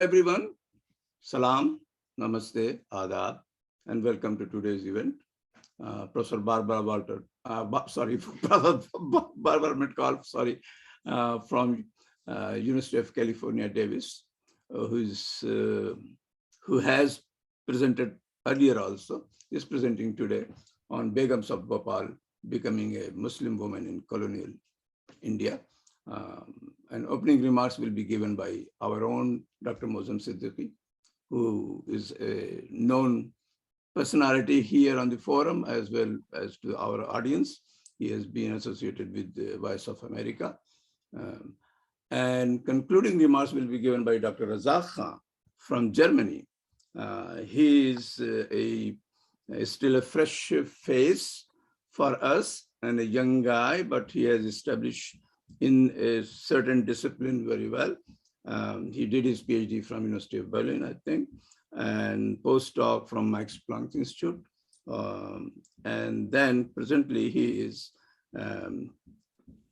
Everyone, salam, namaste, adab, and welcome to today's event. Professor Barbara Walter, Professor Barbara Metcalf, from University of California, Davis, who has presented earlier also, is presenting today on Begums of Bhopal, becoming a Muslim woman in colonial India. And opening remarks will be given by our own Dr. Mozam Siddiqui, who is a known personality here on the forum as well as to our audience. He has been associated with the Voice of America. And concluding remarks will be given by Dr. Razak Khan from Germany. He is still a fresh face for us and a young guy, but he has established in a certain discipline very well. He did his PhD from University of Berlin, I think, and postdoc from Max Planck Institute. And then presently he is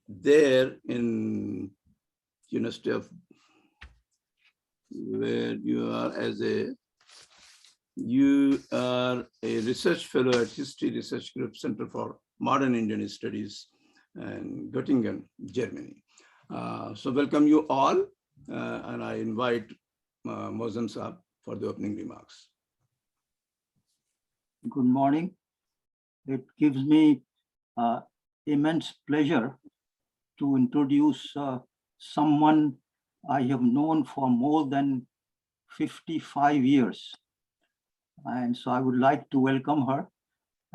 there in University of, where you are a research fellow at History Research Group Center for Modern Indian Studies and Göttingen, Germany. So welcome you all, and I invite Mozam Saab for the opening remarks. Good morning. It gives me immense pleasure to introduce someone I have known for more than 55 years. And so I would like to welcome her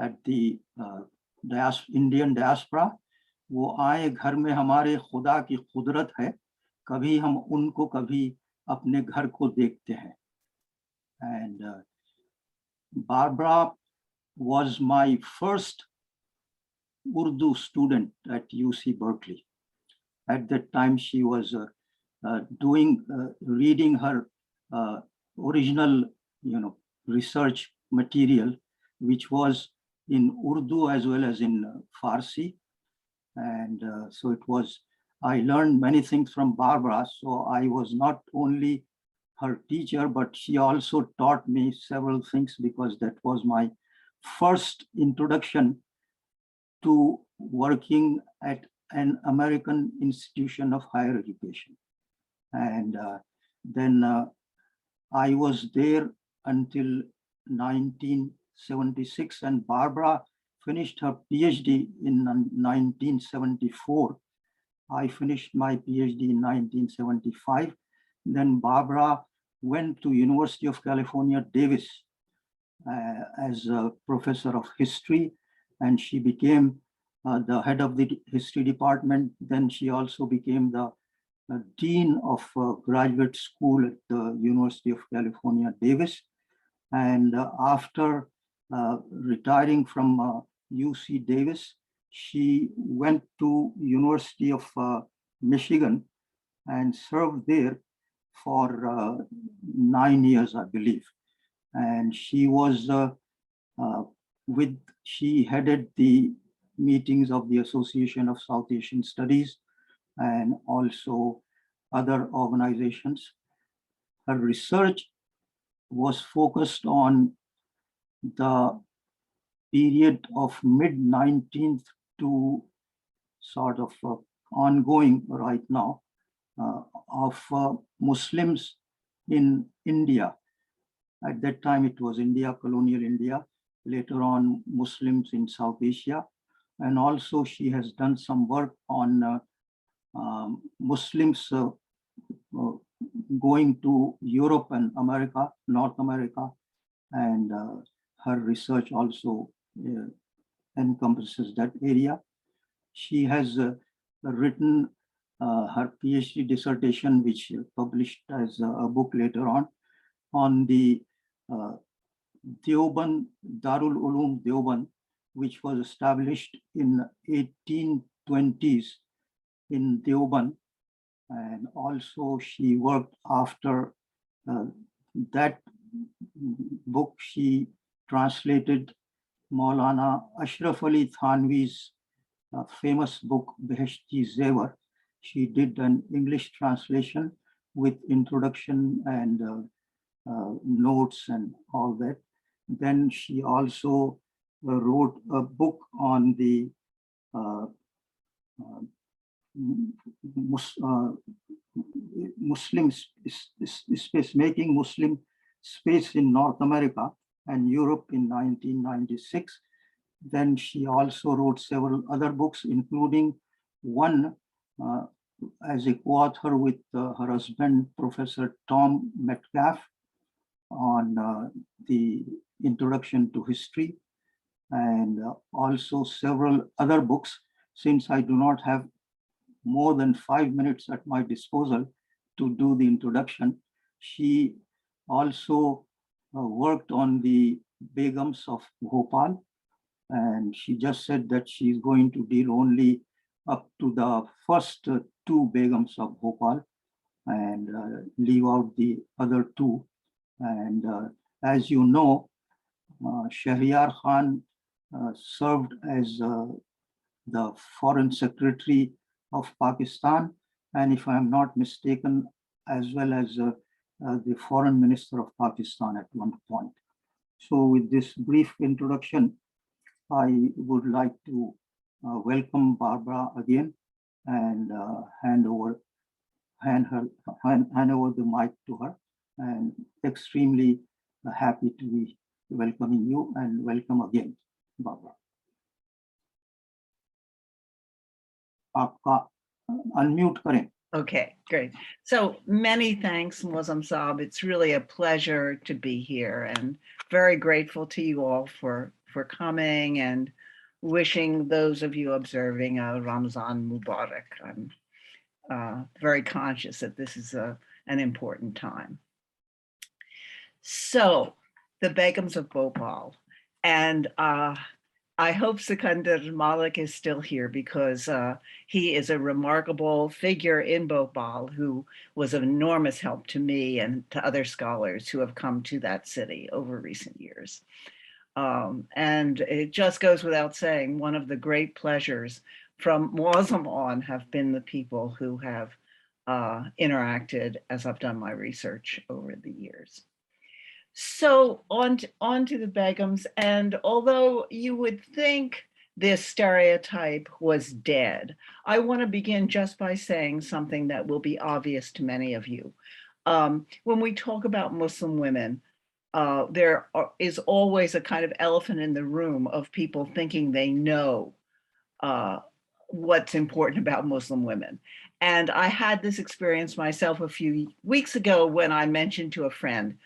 at the Indian diaspora. वो आए घर में हमारे खुदा की कुदरत है, कभी हम उनको कभी अपने घर को देखते हैं. And Barbara was my first Urdu student at UC Berkeley. At that time, she was reading her original, research material, which was in Urdu as well as in Farsi. And so I learned many things from Barbara. So I was not only her teacher, but she also taught me several things, because that was my first introduction to working at an American institution of higher education. And then I was there until 1976, and Barbara finished her PhD in 1974. I finished my PhD in 1975. Then Barbara went to University of California, Davis, as a professor of history, and she became the head of the history department. Then she also became the dean of graduate school at the University of California, Davis. And after retiring from UC Davis, she went to University of Michigan and served there for 9 years, I believe. And she was she headed the meetings of the Association of South Asian Studies and also other organizations. Her research was focused on the period of mid-19th to sort of ongoing right now of Muslims in India. At that time, it was India, colonial India. Later on, Muslims in South Asia. And also she has done some work on Muslims going to Europe and America, North America. And her research also encompasses that area. She has written her PhD dissertation, which published as a book later on the Deoband, Darul Uloom Deoband, which was established in 1820s in Deoband. And also she worked after that book. She translated Maulana Ashraf Ali Thanvi's famous book, Beheshti Zevar. She did an English translation, with introduction and notes and all that. Then she also wrote a book on the Muslim space, making Muslim space in North America and Europe in 1996. Then she also wrote several other books, including one as a co-author with her husband, Professor Tom Metcalf, on the introduction to history, and also several other books. Since I do not have more than 5 minutes at my disposal to do the introduction, she also worked on the Begums of Bhopal, and she just said that she's going to deal only up to the first two Begums of Bhopal and leave out the other two. And as you know, Shahryar Khan served as the Foreign Secretary of Pakistan, and if I'm not mistaken, as well as the Foreign Minister of Pakistan at one point. So with this brief introduction, I would like to welcome Barbara again and hand over the mic to her, and extremely happy to be welcoming you, and welcome again, Barbara. आपका unmute करें. Okay, great. So many thanks, Muslim Saab. It's really a pleasure to be here, and very grateful to you all for coming, and wishing those of you observing a Ramzan Mubarak. I'm very conscious that this is an important time. So the Begums of Bhopal, and I hope Sikandar Malik is still here, because he is a remarkable figure in Bhopal who was of enormous help to me and to other scholars who have come to that city over recent years. And it just goes without saying, one of the great pleasures from Muslim on have been the people who have interacted as I've done my research over the years. So on to the Begums, and although you would think this stereotype was dead, I want to begin just by saying something that will be obvious to many of you. When we talk about Muslim women, there is always a kind of elephant in the room of people thinking they know what's important about Muslim women. And I had this experience myself a few weeks ago when I mentioned to a friend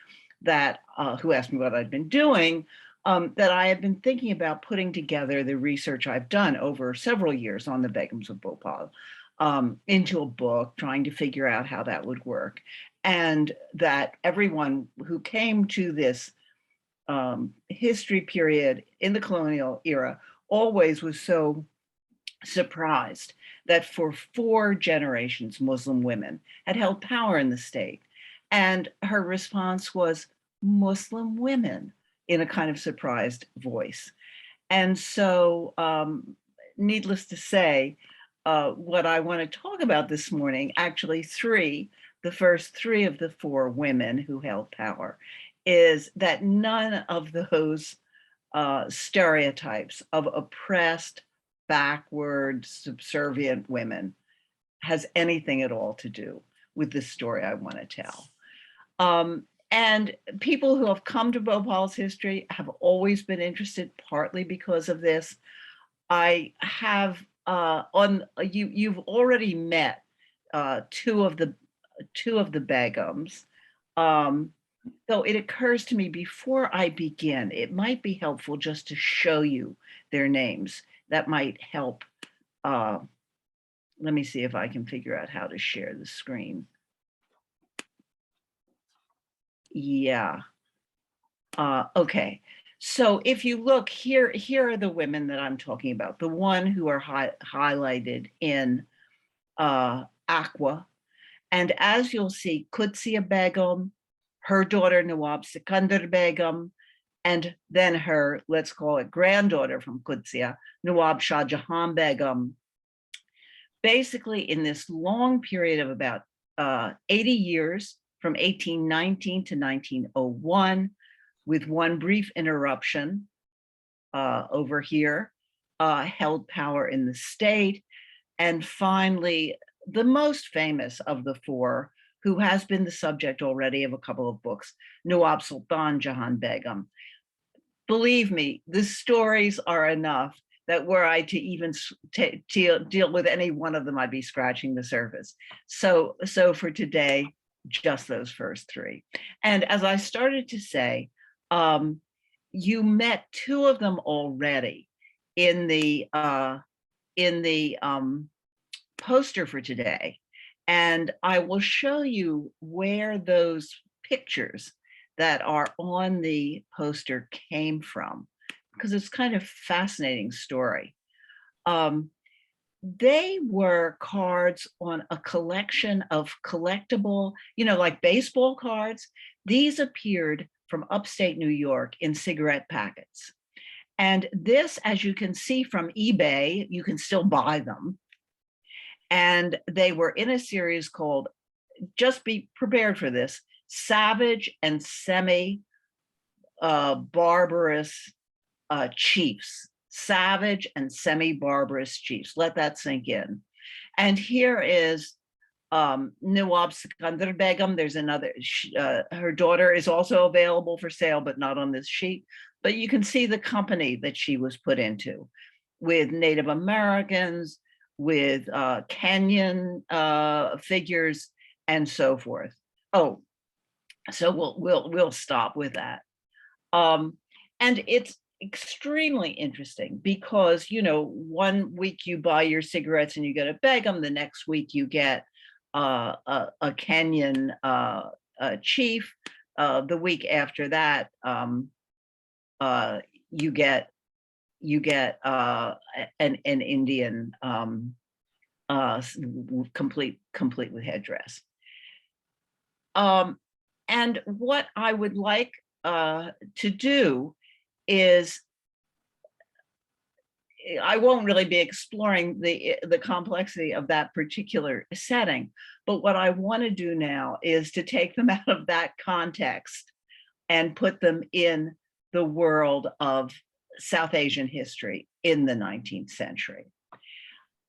that who asked me what I'd been doing, that I had been thinking about putting together the research I've done over several years on the Begums of Bhopal into a book, trying to figure out how that would work. And that everyone who came to this history period in the colonial era always was so surprised that for 4 generations, Muslim women had held power in the state. And her response was Muslim women, in a kind of surprised voice. And so needless to say, what I want to talk about this morning, actually the first 3 of the 4 women who held power, is that none of those stereotypes of oppressed, backward, subservient women has anything at all to do with the story I want to tell. And people who have come to Bhopal's history have always been interested, partly because of this. I have you've already met 2 of the Begums. So it occurs to me, before I begin, it might be helpful just to show you their names. That might help. Let me see if I can figure out how to share the screen. Yeah. Okay. So if you look here are the women that I'm talking about. The one who are highlighted in aqua. And as you'll see, Qudsiya Begum, her daughter Nawab Sikandar Begum, and then her, let's call it granddaughter from Qudsiya, Nawab Shah Jahan Begum. Basically, in this long period of about 80 years from 1819 to 1901, with one brief interruption over here, held power in the state. And finally, the most famous of the four, who has been the subject already of a couple of books, Nawab Sultan Jahan Begum. Believe me, the stories are enough that were I to even deal with any one of them, I'd be scratching the surface. So for today, just those first three. And as I started to say, you met two of them already in the poster for today. And I will show you where those pictures that are on the poster came from, because it's kind of fascinating story. They were cards on a collection of collectible, like baseball cards. These appeared from upstate New York in cigarette packets. And this, as you can see from eBay, you can still buy them. And they were in a series called, just be prepared for this, Savage and Semi-Barbarous Chiefs. Savage and Semi-Barbarous Chiefs. Let that sink in. And here is Nawab Sikandar Begum. There's another, her daughter is also available for sale, but not on this sheet. But you can see the company that she was put into, with Native Americans, with Kenyan figures, and so forth. Oh, so we'll stop with that. And it's extremely interesting because, 1 week you buy your cigarettes and you get a Begum, the next week you get a Kenyan chief, the week after that you get an Indian complete with headdress. And what I would like to do is, I won't really be exploring the complexity of that particular setting, but what I want to do now is to take them out of that context and put them in the world of South Asian history in the 19th century.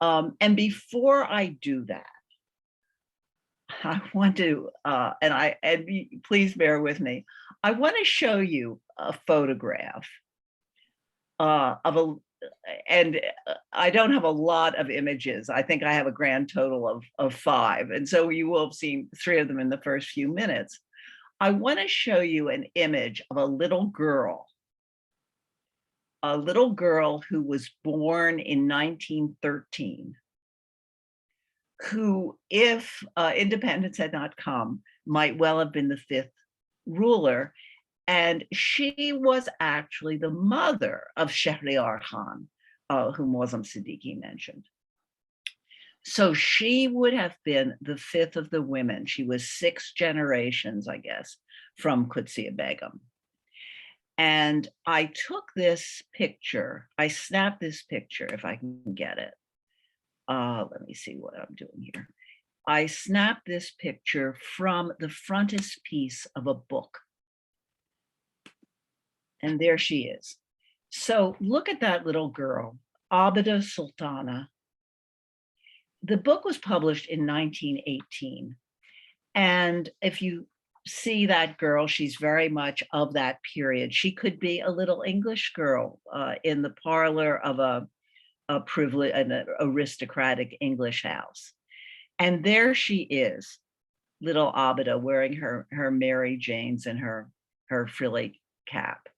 And before I do that, I want to, please bear with me, I want to show you a photograph and I don't have a lot of images. I think I have a grand total of 5. And so you will have seen 3 of them in the first few minutes. I want to show you an image of a little girl who was born in 1913, who, if independence had not come, might well have been the 5th ruler. And she was actually the mother of Shahryar Khan, whom Muslim Siddiqui mentioned. So she would have been the 5th of the women. She was 6 generations, I guess, from Qudsiya Begum. And I took this picture, I snapped this picture, if I can get it. Let me see what I'm doing here. I snapped this picture from the frontispiece of a book. And there she is. So look at that little girl, Abida Sultana. The book was published in 1918. And if you see that girl, she's very much of that period. She could be a little English girl in the parlor of an aristocratic English house. And there she is, little Abida, wearing her Mary Janes and her frilly cap.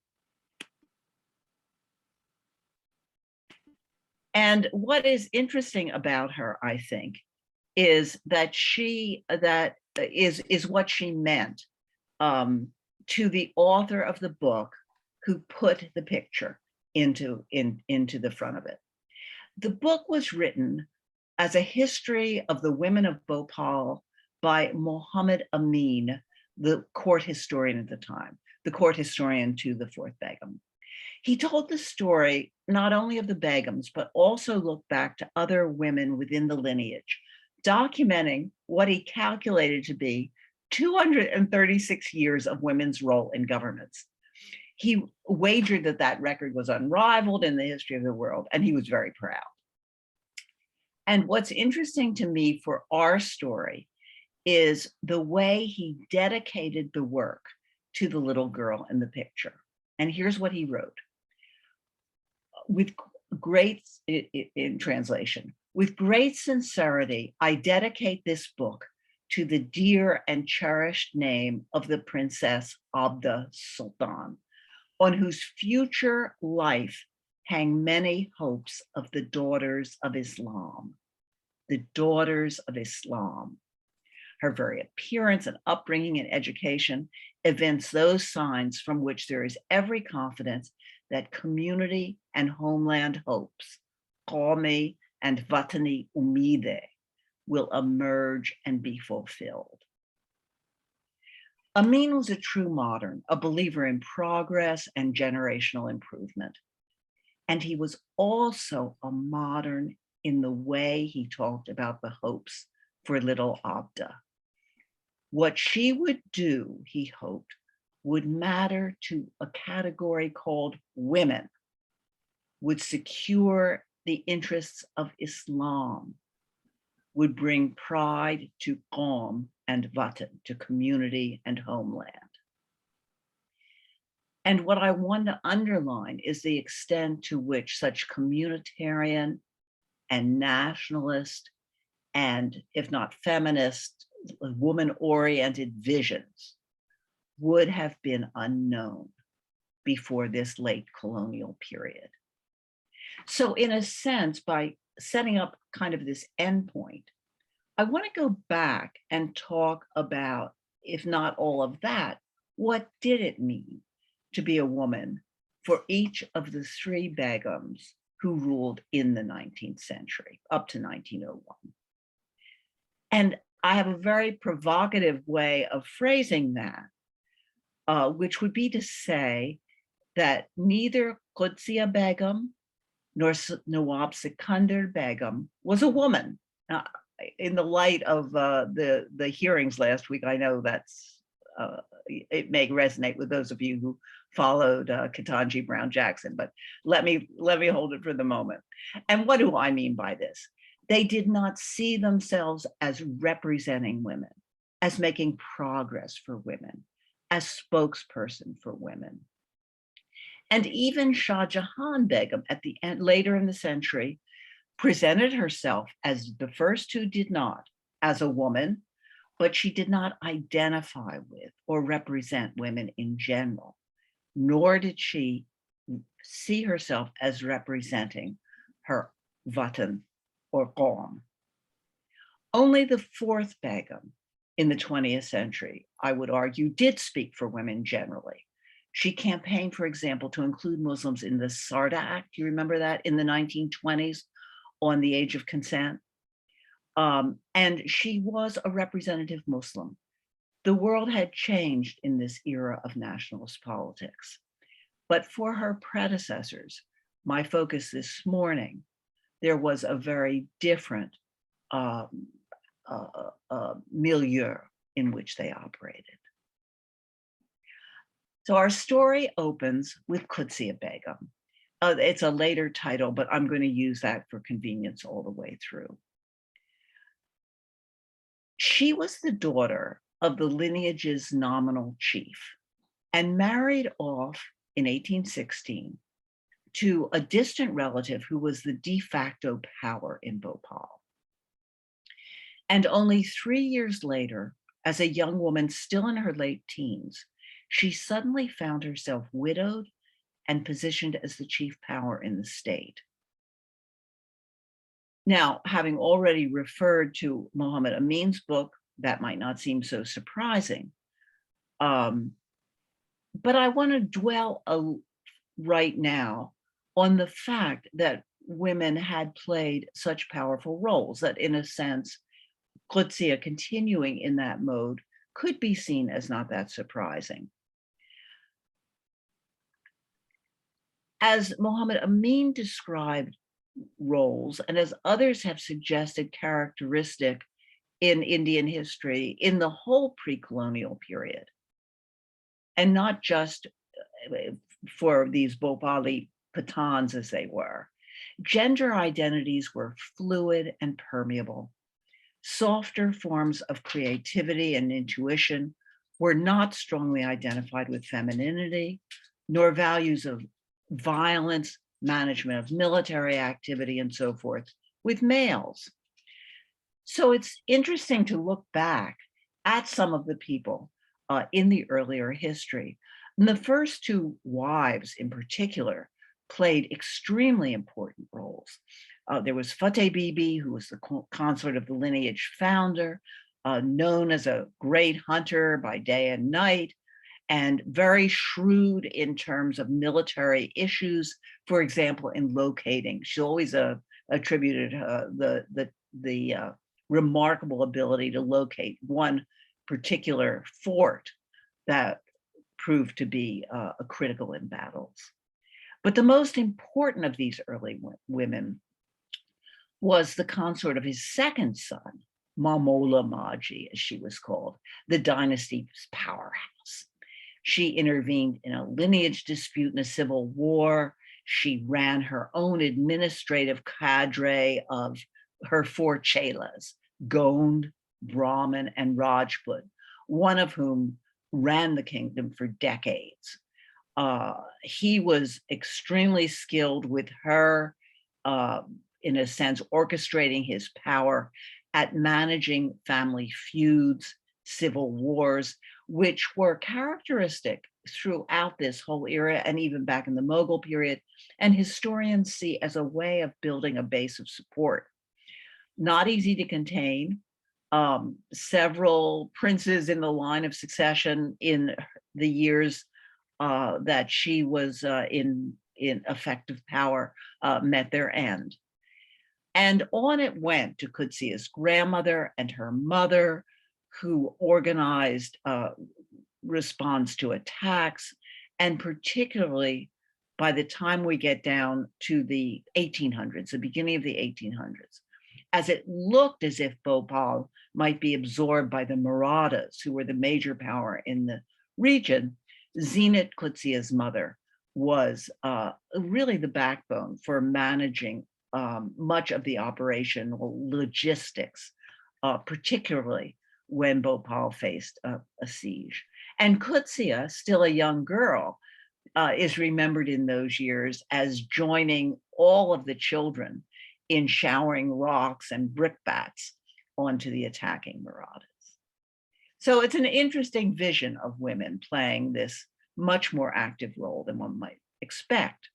And what is interesting about her, I think, is that is what she meant to the author of the book, who put the picture into the front of it. The book was written as a history of the women of Bhopal by Muhammad Amin, the court historian at the time, the court historian to the 4th Begum. He told the story not only of the Begums, but also looked back to other women within the lineage, documenting what he calculated to be 236 years of women's role in governments. He wagered that that record was unrivaled in the history of the world, and he was very proud. And what's interesting to me for our story is the way he dedicated the work to the little girl in the picture. And here's what he wrote. With great, in translation, with great sincerity, I dedicate this book to the dear and cherished name of the Princess Abda Sultan, on whose future life hang many hopes of the daughters of Islam. The daughters of Islam. Her very appearance and upbringing and education evince those signs from which there is every confidence that community and homeland hopes, qawmi and watani umide, will emerge and be fulfilled. Amin was a true modern, a believer in progress and generational improvement. And he was also a modern in the way he talked about the hopes for little Abda. What she would do, he hoped, would matter to a category called women, would secure the interests of Islam, would bring pride to Qawm and Watan, to community and homeland. And what I want to underline is the extent to which such communitarian and nationalist and, if not feminist, woman-oriented visions would have been unknown before this late colonial period. So in a sense, by setting up kind of this endpoint, I want to go back and talk about, if not all of that, what did it mean to be a woman for each of the three Begums who ruled in the 19th century, up to 1901. And I have a very provocative way of phrasing that, which would be to say that neither Qudsiya Begum nor Nawab Sikandar Begum was a woman. In the light of the hearings last week, I know that's, it may resonate with those of you who followed Ketanji Brown Jackson, but let me hold it for the moment. And what do I mean by this? They did not see themselves as representing women, as making progress for women, as spokesperson for women. And even Shah Jahan Begum at the end, later in the century, presented herself as the first who did not, as a woman, but she did not identify with or represent women in general, nor did she see herself as representing her Watan or Qawm. Only the fourth Begum in the 20th century, I would argue, did speak for women generally. She campaigned, for example, to include Muslims in the Sarda Act. Do you remember that? In the 1920s, on the age of consent. And she was a representative Muslim. The world had changed in this era of nationalist politics. But for her predecessors, my focus this morning, there was a very different milieu in which they operated. So our story opens with Qudsiya Begum. It's a later title, but I'm going to use that for convenience all the way through. She was the daughter of the lineage's nominal chief and married off in 1816 to a distant relative who was the de facto power in Bhopal. And only 3 years later, as a young woman still in her late teens, she suddenly found herself widowed and positioned as the chief power in the state. Now, having already referred to Muhammad Amin's book, that might not seem so surprising. But I want to dwell right now on the fact that women had played such powerful roles that, in a sense, Qudsiya continuing in that mode could be seen as not that surprising. As Muhammad Amin described roles, and as others have suggested characteristic in Indian history in the whole pre-colonial period, and not just for these Bhopali Pathans as they were. Gender identities were fluid and permeable. Softer forms of creativity and intuition were not strongly identified with femininity, nor values of violence, management of military activity, and so forth with males. So it's interesting to look back at some of the people in the earlier history. And the first two wives in particular played extremely important roles. There was Fateh Bibi, who was the consort of the lineage founder, known as a great hunter by day and night, and very shrewd in terms of military issues, for example, in locating. She always attributed the remarkable ability to locate one particular fort that proved to be critical in battles. But the most important of these early women was the consort of his second son, Mamola Maji, as she was called, the dynasty's powerhouse. She intervened in a lineage dispute in a civil war. She ran her own administrative cadre of her four chelas, Gond, Brahmin, and Rajput, one of whom ran the kingdom for decades. He was extremely skilled with her, in a sense, orchestrating his power at managing family feuds, civil wars, which were characteristic throughout this whole era and even back in the Mughal period, and historians see as a way of building a base of support. Not easy to contain. Several princes in the line of succession in the years that she was in effective power met their end. And on it went to Qudsiya's grandmother and her mother, who organized response to attacks, and particularly by the time we get down to the 1800s, the beginning of the 1800s, as it looked as if Bhopal might be absorbed by the Marathas, who were the major power in the region, Zinat Qudsiya's mother was really the backbone for managing much of the operational logistics, particularly when Bhopal faced a siege. And Qudsiya, still a young girl, is remembered in those years as joining all of the children in showering rocks and brickbats onto the attacking Marathas. So it's an interesting vision of women playing this much more active role than one might expect.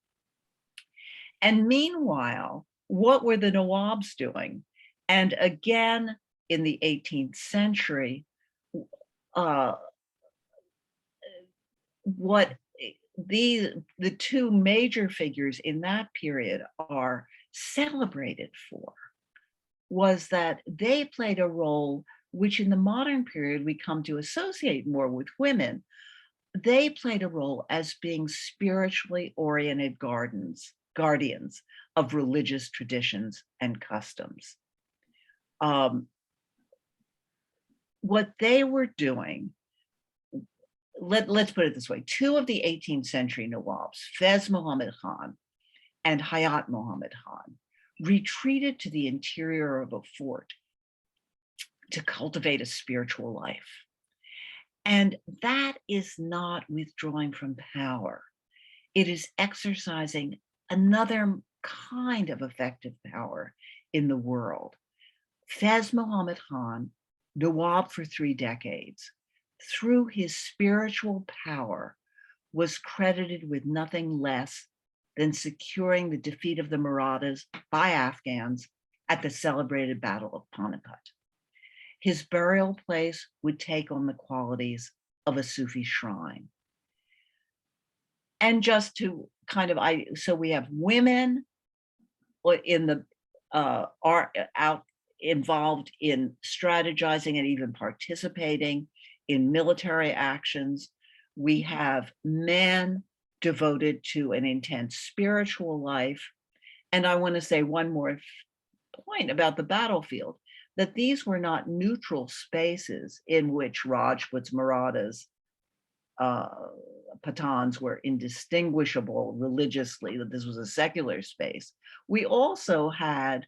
And meanwhile, what were the Nawabs doing? And again, in the 18th century, what the two major figures in that period are celebrated for was that they played a role which in the modern period we come to associate more with women. They played a role as being spiritually oriented guardians of religious traditions and customs. What they were doing, let's put it this way, two of the 18th century Nawabs, Fez Muhammad Khan and Hayat Muhammad Khan, retreated to the interior of a fort to cultivate a spiritual life. And that is not withdrawing from power. It is exercising another kind of effective power in the world. Fez Muhammad Khan, Nawab for 3 decades, through his spiritual power, was credited with nothing less than securing the defeat of the Marathas by Afghans at the celebrated Battle of Panipat. His burial place would take on the qualities of a Sufi shrine. And just to kind of, so we have women in the involved in strategizing and even participating in military actions. We have men devoted to an intense spiritual life. And I want to say one more point about the battlefield. that these were not neutral spaces in which Rajputs, Marathas, Pathans were indistinguishable religiously, that this was a secular space. We also had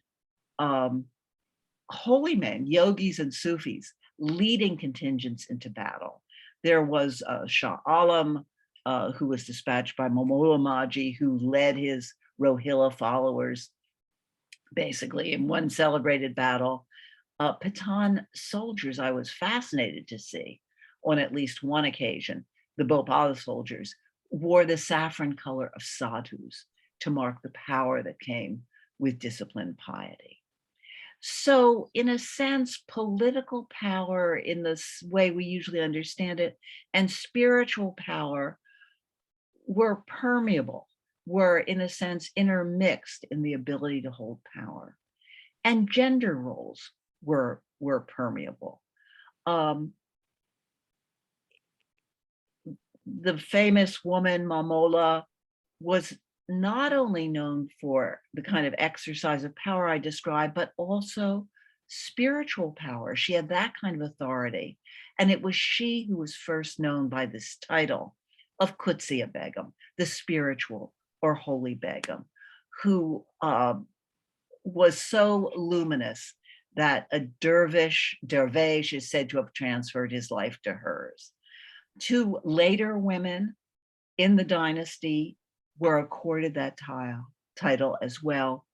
holy men, yogis and Sufis, leading contingents into battle. There was Shah Alam, who was dispatched by Momola Maji, who led his Rohilla followers, basically, in one celebrated battle. Pathan soldiers, I was fascinated to see on at least one occasion, the Bhopal soldiers wore the saffron color of sadhus to mark the power that came with disciplined piety. So in a sense, political power in this way we usually understand it, and spiritual power were permeable, were in a sense intermixed in the ability to hold power. And gender roles were permeable. The famous woman, Mamola, was not only known for the kind of exercise of power I described, but also spiritual power. She had that kind of authority. And it was she who was first known by this title of Qudsiya Begum, the spiritual or holy Begum, who was so luminous that a dervish is said to have transferred his life to hers. Two later women in the dynasty were accorded that title as well,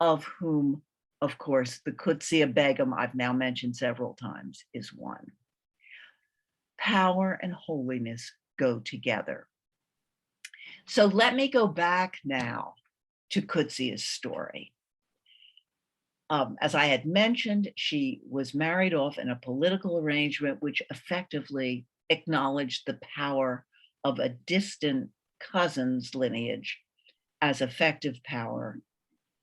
of whom, of course, the Qudsiya Begum I've now mentioned several times is one. Power and holiness go together. So let me go back now to Qudsiya's story. As I had mentioned, she was married off in a political arrangement which effectively acknowledged the power of a distant cousin's lineage as effective power,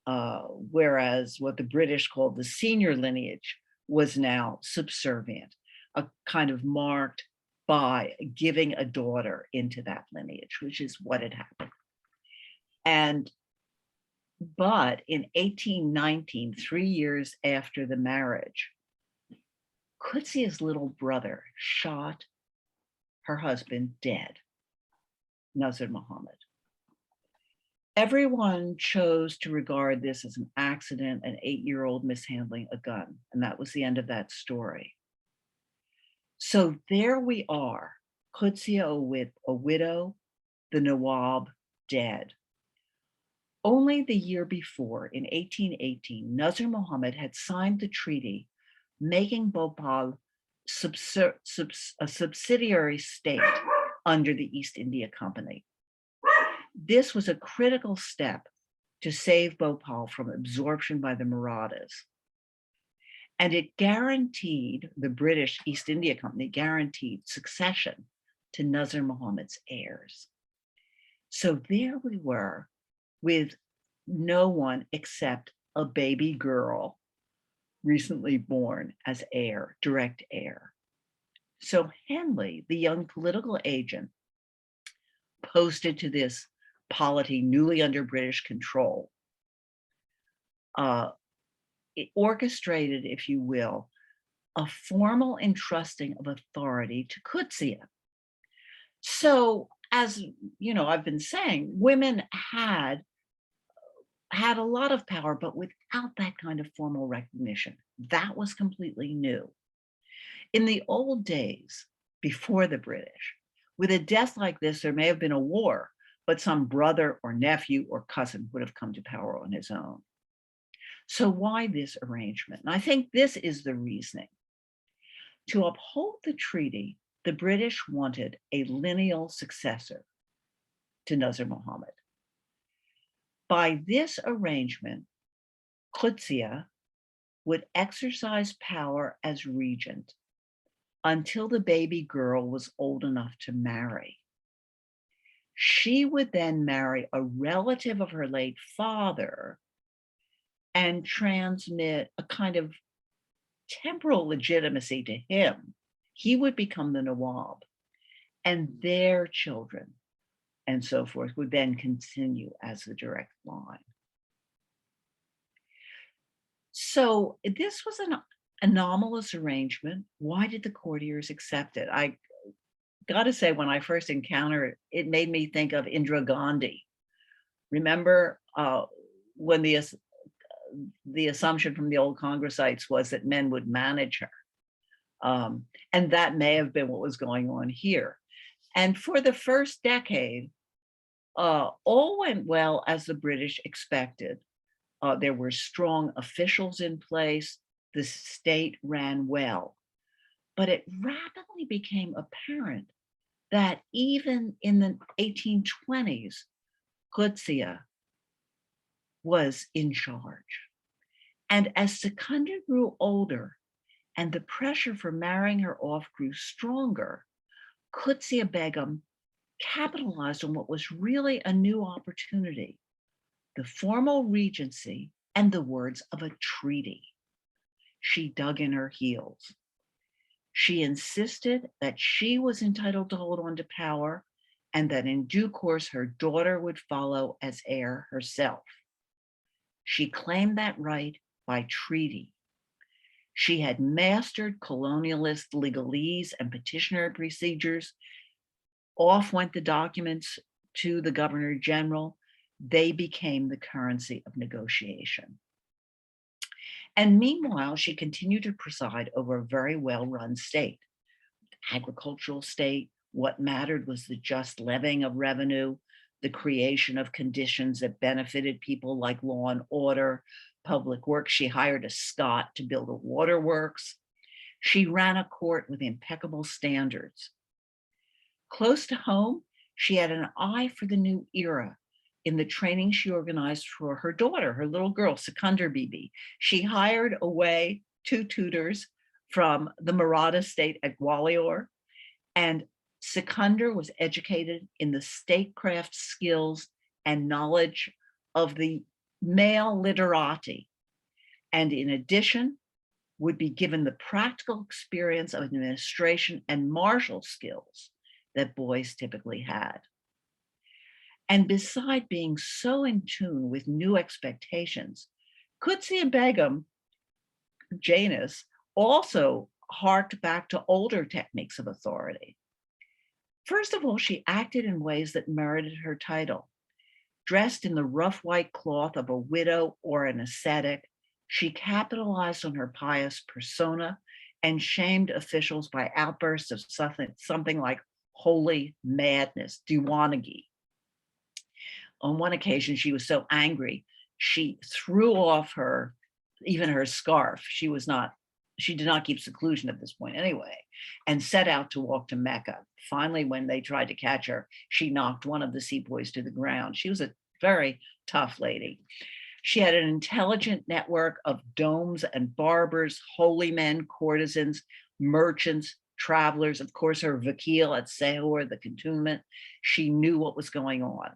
whereas what the British called the senior lineage was now subservient, a kind of marked by giving a daughter into that lineage, which is what had happened. But in 1819, 3 years after the marriage, Qudsiya's little brother shot her husband dead, Nazir Muhammad. Everyone chose to regard this as an accident, an 8-year-old mishandling a gun, and that was the end of that story. So there we are, Qudsiya a widow, the Nawab dead. Only the year before, in 1818, Nazir Muhammad had signed the treaty making Bhopal a subsidiary state under the East India Company. This was a critical step to save Bhopal from absorption by the Marathas. And it guaranteed, the British East India Company guaranteed succession to Nazir Muhammad's heirs. So there we were with no one except a baby girl recently born as heir, direct heir. So Henley, the young political agent, posted to this polity newly under British control, it orchestrated, if you will, a formal entrusting of authority to Qudsiya. So, as you know, I've been saying, women had a lot of power, but without that kind of formal recognition. That was completely new. In the old days, before the British, with a death like this, there may have been a war, but some brother or nephew or cousin would have come to power on his own. So why this arrangement? And I think this is the reasoning. To uphold the treaty, the British wanted a lineal successor to Nazir Muhammad. By this arrangement, Qudsiya would exercise power as regent until the baby girl was old enough to marry. She would then marry a relative of her late father and transmit a kind of temporal legitimacy to him. He would become the Nawab, and their children and so forth would then continue as the direct line. So this was anomalous arrangement. Why did the courtiers accept it? I got to say, when I first encountered it, it made me think of Indira Gandhi. Remember when the assumption from the old Congressites was that men would manage her. And that may have been what was going on here. And for the first decade, all went well as the British expected. There were strong officials in place. The state ran well. But it rapidly became apparent that even in the 1820s, Qudsiya was in charge. And as Sikandar grew older and the pressure for marrying her off grew stronger, Qudsiya Begum capitalized on what was really a new opportunity, the formal regency and the words of a treaty. She dug in her heels. She insisted that she was entitled to hold on to power and that in due course her daughter would follow as heir herself. She claimed that right by treaty. She had mastered colonialist legalese and petitioner procedures. Off went the documents to the Governor General. They became the currency of negotiation. And meanwhile, she continued to preside over a very well-run state, agricultural state. What mattered was the just levying of revenue, the creation of conditions that benefited people like law and order, public works. She hired a Scot to build a waterworks. She ran a court with impeccable standards. Close to home, she had an eye for the new era. In the training she organized for her daughter, her little girl, Sikandar Bibi, she hired away 2 tutors from the Maratha state at Gwalior, and Sikandar was educated in the statecraft skills and knowledge of the male literati, and in addition, would be given the practical experience of administration and martial skills that boys typically had. And beside being so in tune with new expectations, Qudsiya Begum, Janus, also harked back to older techniques of authority. First of all, she acted in ways that merited her title. Dressed in the rough white cloth of a widow or an ascetic, she capitalized on her pious persona and shamed officials by outbursts of something like holy madness, diwanagi. On one occasion, she was so angry, she threw off even her scarf. She did not keep seclusion at this point anyway, and set out to walk to Mecca. Finally, when they tried to catch her, she knocked one of the sepoys to the ground. She was a very tough lady. She had an intelligent network of domes and barbers, holy men, courtesans, merchants, travelers, of course, her vakil at Sehor, the cantonment. She knew what was going on.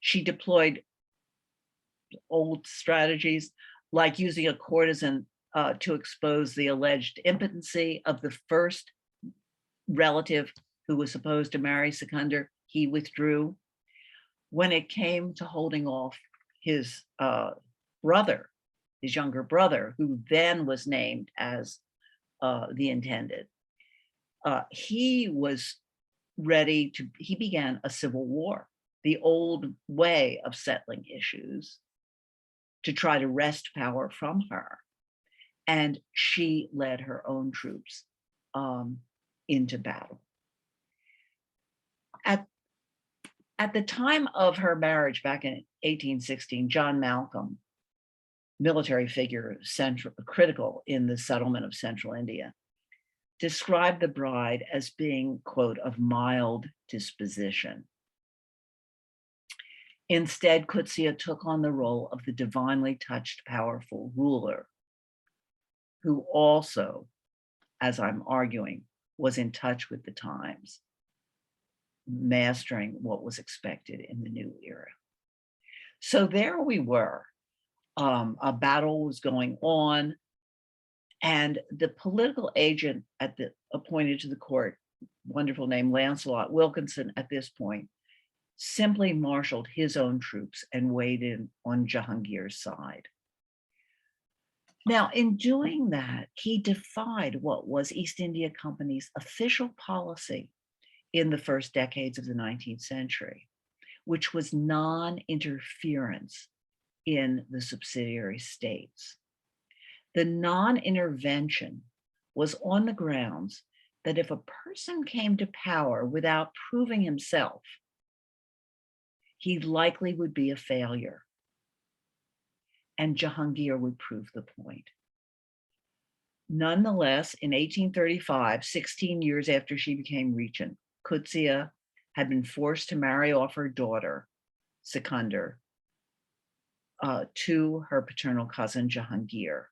She deployed old strategies like using a courtesan to expose the alleged impotency of the first relative who was supposed to marry Sikandar. He withdrew. When it came to holding off his brother, his younger brother, who then was named as the intended, he began a civil war, the old way of settling issues to try to wrest power from her. And she led her own troops into battle. At the time of her marriage back in 1816, John Malcolm, military figure critical in the settlement of central India, described the bride as being, quote, of mild disposition. Instead, Qudsiya took on the role of the divinely touched, powerful ruler, who also, as I'm arguing, was in touch with the times, mastering what was expected in the new era. So there we were. A battle was going on, and the political agent appointed to the court, wonderful name Lancelot Wilkinson, at this point, simply marshaled his own troops and weighed in on Jahangir's side. Now, in doing that, he defied what was East India Company's official policy in the first decades of the 19th century, which was non-interference in the subsidiary states. The non-intervention was on the grounds that if a person came to power without proving himself, he likely would be a failure. And Jahangir would prove the point. Nonetheless, in 1835, 16 years after she became regent, Qudsiya had been forced to marry off her daughter, Sikandar, to her paternal cousin, Jahangir.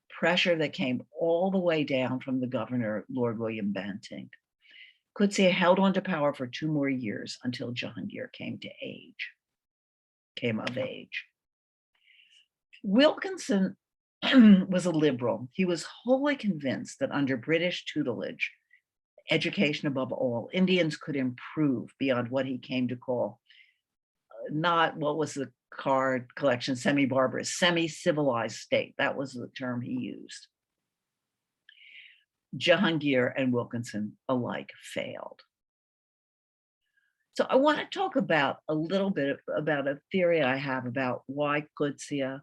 Pressure that came all the way down from the governor, Lord William Banting. Qudsiya held on to power for 2 more years until Jahangir came of age. Wilkinson was a liberal. He was wholly convinced that under British tutelage, education above all, Indians could improve beyond what he came to call, not what was the card collection, semi-barbarous, semi-civilized state. That was the term he used. Jahangir and Wilkinson alike failed. So I want to talk about a little bit about a theory I have about why Qudsiya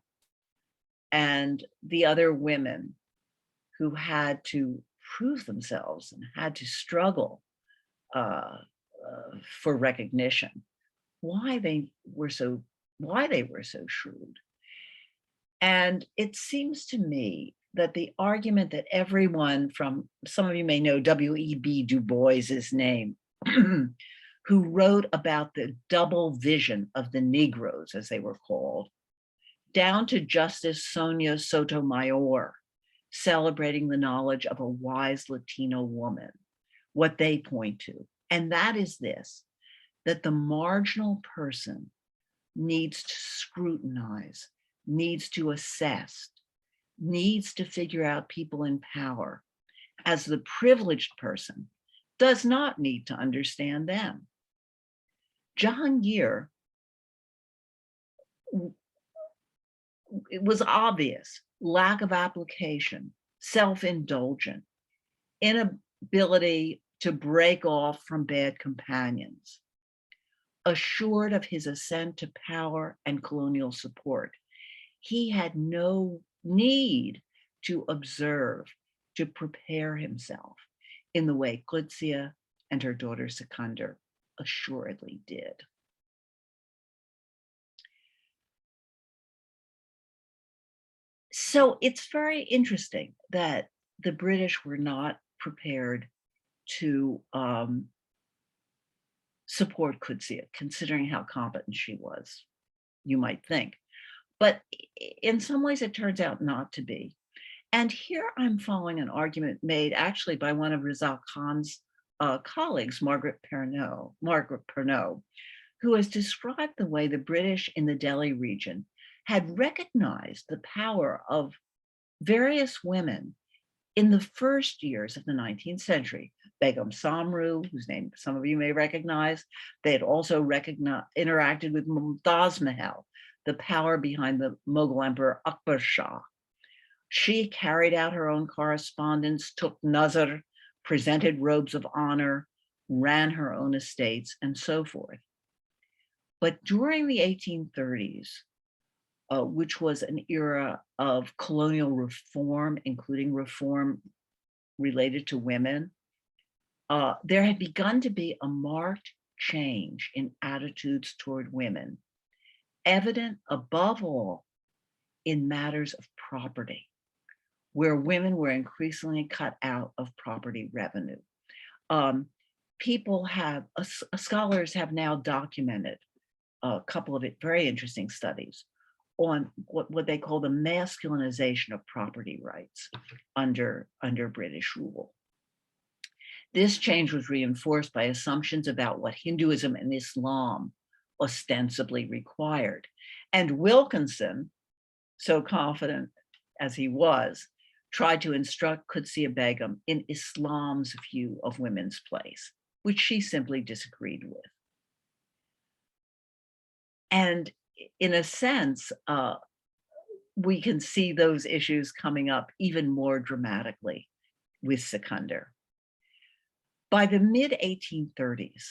and the other women who had to prove themselves and had to struggle for recognition, why they were so shrewd. And it seems to me that the argument that everyone from, some of you may know W.E.B. Du Bois's name, who wrote about the double vision of the Negroes, as they were called, down to Justice Sonia Sotomayor, celebrating the knowledge of a wise Latino woman, what they point to. And that is this, that the marginal person needs to scrutinize, needs to assess, needs to figure out people in power, as the privileged person does not need to understand them. Jahangir, it was obvious, lack of application, self-indulgent, inability to break off from bad companions. Assured of his ascent to power and colonial support, he had no need to observe, to prepare himself in the way Qudsiya and her daughter Sikandar assuredly did. So it's very interesting that the British were not prepared to support Qudsiya, considering how competent she was, you might think. But in some ways, it turns out not to be. And here I'm following an argument made actually by one of Raza Khan's colleagues, Margaret Pernot, who has described the way the British in the Delhi region had recognized the power of various women in the first years of the 19th century. Begum Samru, whose name some of you may recognize, they had also interacted with Mumtaz Mahal, the power behind the Mughal Emperor Akbar Shah. She carried out her own correspondence, took nazar, presented robes of honor, ran her own estates, and so forth. But during the 1830s, which was an era of colonial reform, including reform related to women, there had begun to be a marked change in attitudes toward women, evident above all in matters of property, where women were increasingly cut out of property revenue. Scholars have now documented a couple of very interesting studies on what they call the masculinization of property rights under British rule. This change was reinforced by assumptions about what Hinduism and Islam ostensibly required. And Wilkinson, so confident as he was, tried to instruct Qudsiya Begum in Islam's view of women's place, which she simply disagreed with. And in a sense, we can see those issues coming up even more dramatically with Sikandar. By the mid-1830s,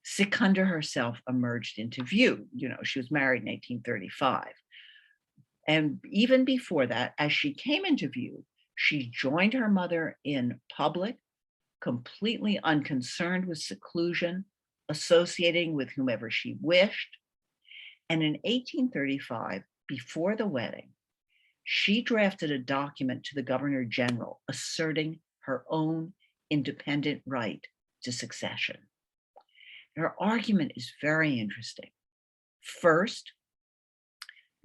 Sikandar herself emerged into view. You know, she was married in 1835. And even before that, as she came into view, she joined her mother in public, completely unconcerned with seclusion, associating with whomever she wished. And in 1835, before the wedding, she drafted a document to the Governor General asserting her own independent right to succession. Her argument is very interesting. First,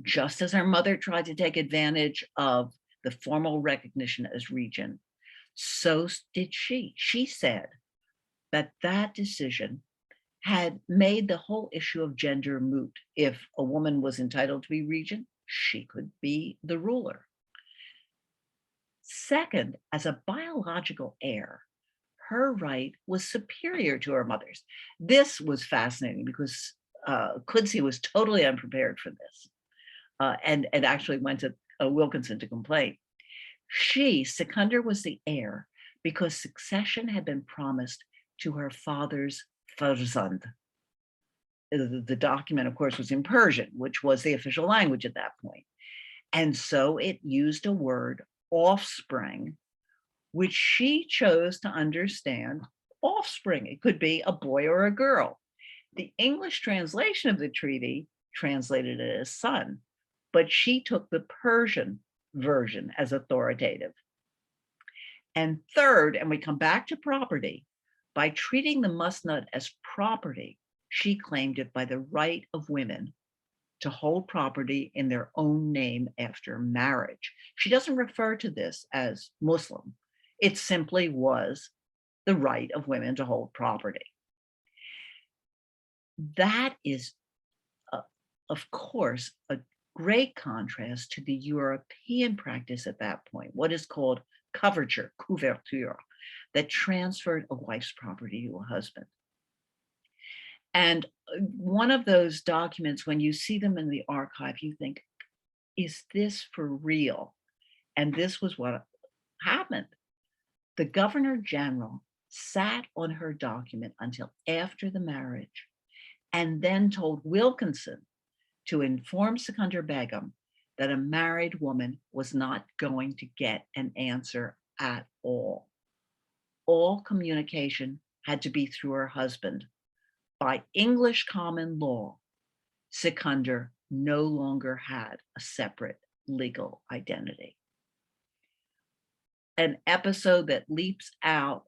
just as her mother tried to take advantage of the formal recognition as regent, so did she. She said that that decision had made the whole issue of gender moot. If a woman was entitled to be regent, she could be the ruler. Second, as a biological heir, her right was superior to her mother's. This was fascinating because Quincy was totally unprepared for this and actually went to Wilkinson to complain. Sikandar was the heir because succession had been promised to her father's farzand. The document, of course, was in Persian, which was the official language at that point. And so it used a word, offspring, which she chose to understand offspring. It could be a boy or a girl. The English translation of the treaty translated it as son, but she took the Persian version as authoritative. And third, and we come back to property, by treating the musnad as property, she claimed it by the right of women to hold property in their own name after marriage. She doesn't refer to this as Muslim. It simply was the right of women to hold property. That is, of course, a great contrast to the European practice at that point, what is called couverture, that transferred a wife's property to a husband. And one of those documents, when you see them in the archive, you think, is this for real? And this was what happened. The Governor General sat on her document until after the marriage and then told Wilkinson to inform Sikandar Begum that a married woman was not going to get an answer at all. All communication had to be through her husband. By English common law, Sikandar no longer had a separate legal identity. An episode that leaps out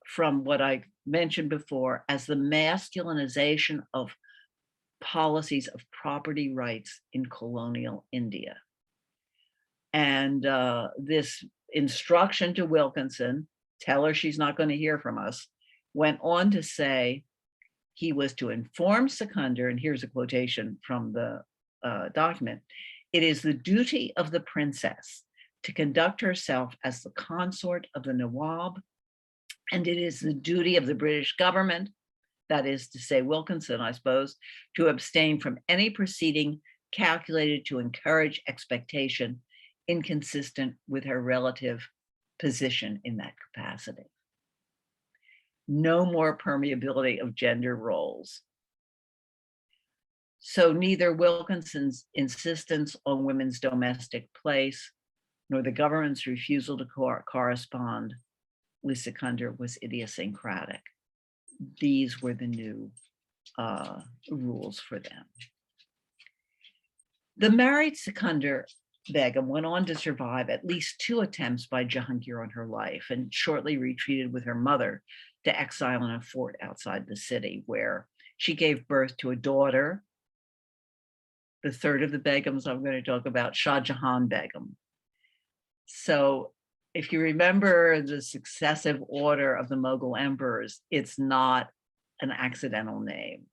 from what I mentioned before as the masculinization of policies of property rights in colonial India. And this instruction to Wilkinson, tell her she's not going to hear from us, went on to say he was to inform Sikandar, and here's a quotation from the document, "It is the duty of the princess to conduct herself as the consort of the Nawab, and it is the duty of the British government, that is to say Wilkinson, I suppose, to abstain from any proceeding calculated to encourage expectation inconsistent with her relative position in that capacity." No more permeability of gender roles. So neither Wilkinson's insistence on women's domestic place nor the government's refusal to correspond with Sikandar was idiosyncratic. These were the new rules for them. The married Sikandar Begum went on to survive at least 2 attempts by Jahangir on her life and shortly retreated with her mother to exile in a fort outside the city, where she gave birth to a daughter, the third of the Begums I'm going to talk about, Shah Jahan Begum. So if you remember the successive order of the Mughal emperors, it's not an accidental name.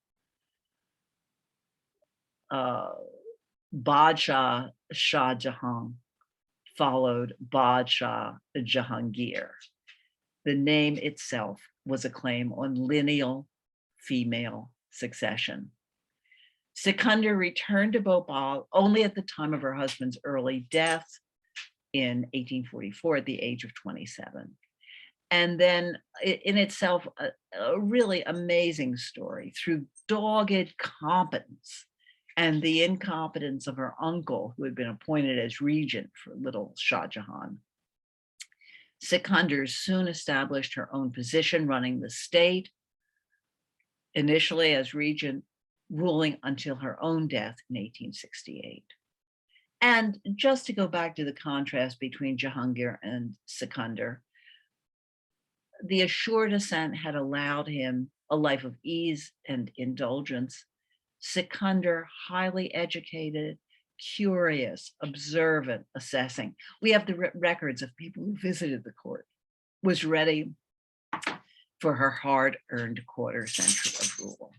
Badshah Shah Jahan followed Badshah Jahangir. The name itself was a claim on lineal female succession. Sikandar returned to Bhopal only at the time of her husband's early death in 1844 at the age of 27. And then in itself, a really amazing story through dogged competence and the incompetence of her uncle, who had been appointed as regent for little Shah Jahan. Sikandar soon established her own position running the state, initially as regent, ruling until her own death in 1868. And just to go back to the contrast between Jahangir and Sikandar, the assured ascent had allowed him a life of ease and indulgence. Sikandar, highly educated, curious, observant, assessing. We have the records of people who visited the court, was ready for her hard-earned quarter century of rule.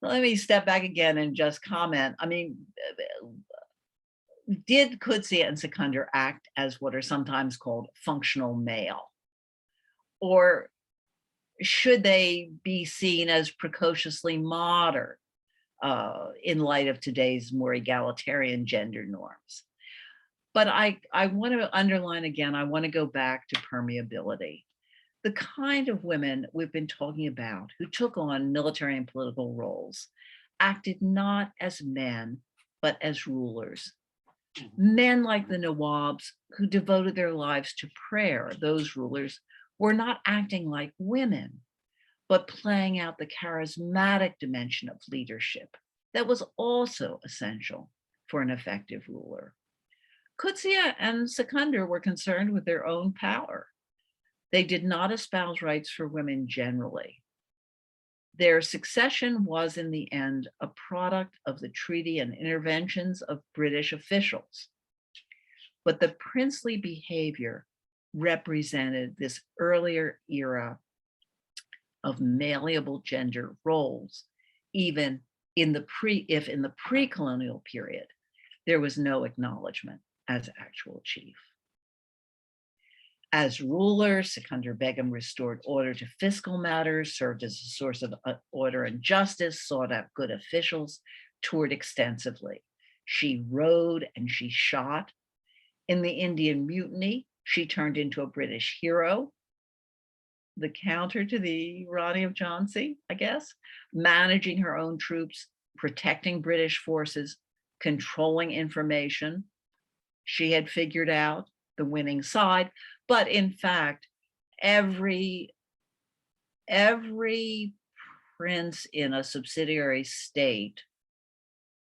Let me step back again and just comment. I mean, did Qudsi and Sikandar act as what are sometimes called functional male? Or should they be seen as precociously modern in light of today's more egalitarian gender norms? But I want to underline again, I want to go back to permeability. The kind of women we've been talking about who took on military and political roles acted not as men, but as rulers. Men like the Nawabs who devoted their lives to prayer, those rulers were not acting like women, but playing out the charismatic dimension of leadership that was also essential for an effective ruler. Qudsi and Sikandar were concerned with their own power. They did not espouse rights for women generally. Their succession was in the end a product of the treaty and interventions of British officials. But the princely behavior represented this earlier era of malleable gender roles, even in the pre-colonial period, there was no acknowledgement as actual chief. As ruler, Sikandar Begum restored order to fiscal matters, served as a source of order and justice, sought out good officials, toured extensively. She rode and she shot. In the Indian Mutiny, she turned into a British hero, the counter to the Rani of Jhansi, I guess, managing her own troops, protecting British forces, controlling information. She had figured out the winning side, but in fact, every prince in a subsidiary state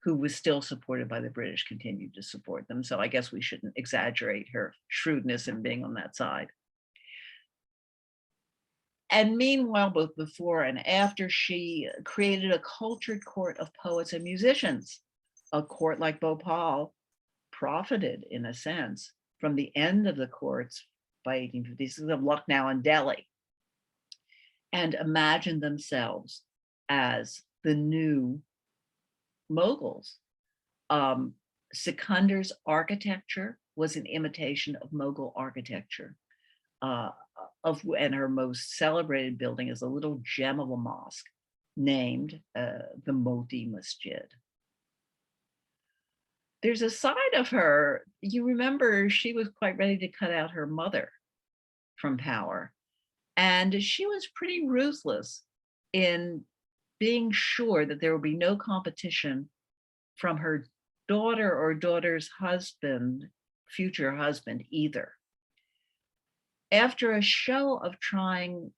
who was still supported by the British continued to support them. So I guess we shouldn't exaggerate her shrewdness in being on that side. And meanwhile, both before and after, she created a cultured court of poets and musicians. A court like Bhopal profited, in a sense, from the end of the courts by 1856 of Lucknow and Delhi, and imagined themselves as the new Mughals. Sikandar's architecture was an imitation of Mughal architecture. And her most celebrated building is a little gem of a mosque named the Moti Masjid. There's a side of her, you remember she was quite ready to cut out her mother from power. And she was pretty ruthless in being sure that there would be no competition from her daughter or daughter's husband, future husband either. After a show of trying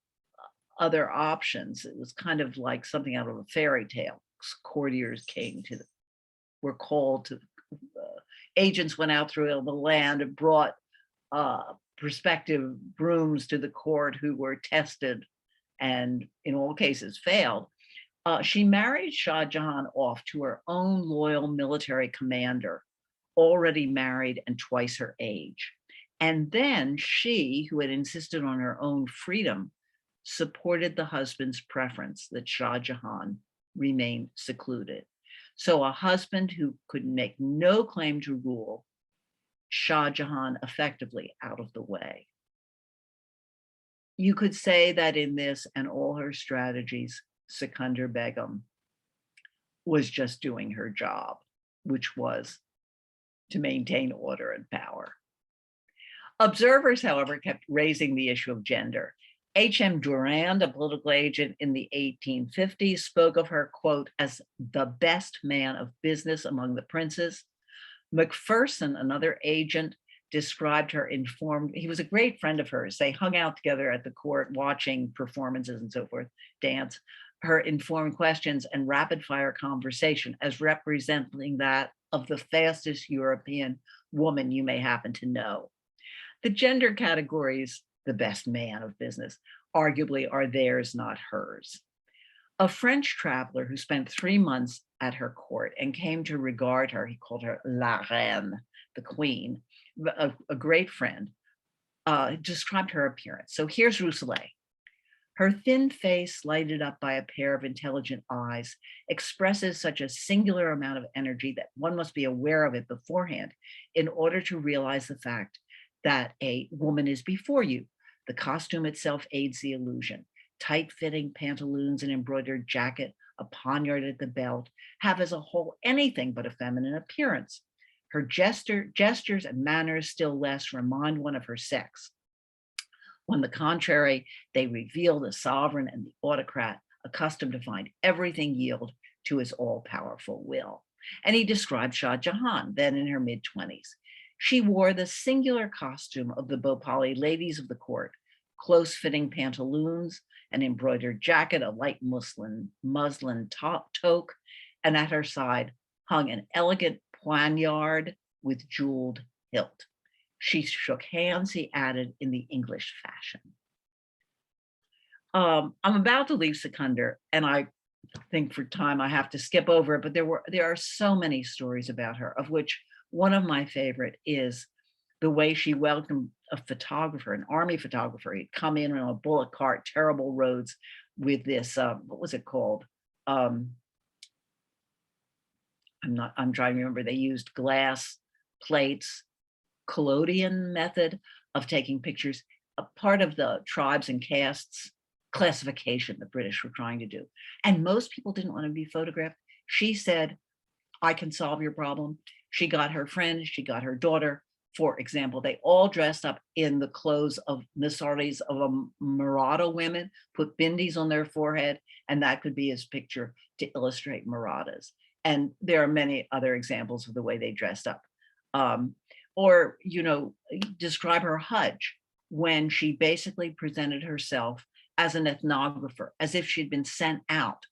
other options, it was kind of like something out of a fairy tale. Courtiers were called to, agents went out through the land and brought prospective grooms to the court who were tested and in all cases failed. She married Shah Jahan off to her own loyal military commander, already married and twice her age. And then she, who had insisted on her own freedom, supported the husband's preference that Shah Jahan remain secluded. So a husband who could make no claim to rule, Shah Jahan effectively out of the way. You could say that in this and all her strategies, Sikandar Begum was just doing her job, which was to maintain order and power. Observers, however, kept raising the issue of gender. H.M. Durand, a political agent in the 1850s, spoke of her, quote, as the best man of business among the princes. Macpherson, another agent, described her informed, he was a great friend of hers. They hung out together at the court, watching performances and so forth, dance, her informed questions and rapid fire conversation as representing that of the fastest European woman you may happen to know. The gender categories, the best man of business, arguably are theirs, not hers. A French traveler who spent 3 months at her court and came to regard her, he called her La Reine, the queen, a great friend, described her appearance. So here's Rousselet. Her thin face, lighted up by a pair of intelligent eyes, expresses such a singular amount of energy that one must be aware of it beforehand in order to realize the fact that a woman is before you. The costume itself aids the illusion. Tight-fitting pantaloons, an embroidered jacket, a poniard at the belt, have as a whole anything but a feminine appearance. Her gestures and manners still less remind one of her sex. On the contrary, they reveal the sovereign and the autocrat, accustomed to find everything yield to his all-powerful will. And he described Shah Jahan, then in her mid-20s. She wore the singular costume of the Bhopali ladies of the court, close-fitting pantaloons, an embroidered jacket, a light muslin toque, and at her side hung an elegant poignard with jeweled hilt. She shook hands, he added, in the English fashion. I'm about to leave Sikandar, and I think for time I have to skip over it, but there are so many stories about her, of which one of my favorite is the way she welcomed a photographer, an army photographer. He'd come in on a bullock cart, terrible roads, with this, what was it called? I'm trying to remember. They used glass plates, collodion method of taking pictures, a part of the tribes and castes classification the British were trying to do. And most people didn't want to be photographed. She said, I can solve your problem. She got her friend, she got her daughter, for example, they all dressed up in the clothes of the saris of Maratha women, put bindis on their forehead, and that could be his picture to illustrate Marathas. And there are many other examples of the way they dressed up. Or, describe her Hajj, when she basically presented herself as an ethnographer, as if she'd been sent out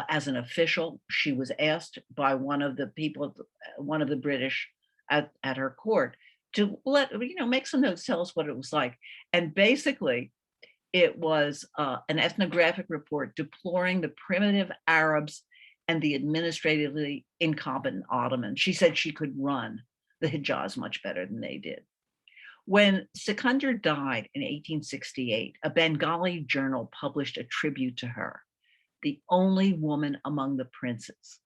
as an official. She was asked by one of the British at her court to make some notes, tell us what it was like. And basically it was an ethnographic report deploring the primitive Arabs and the administratively incompetent Ottomans. She said she could run the Hijaz much better than they did. When Sikandar died in 1868, a Bengali journal published a tribute to her, the only woman among the princes,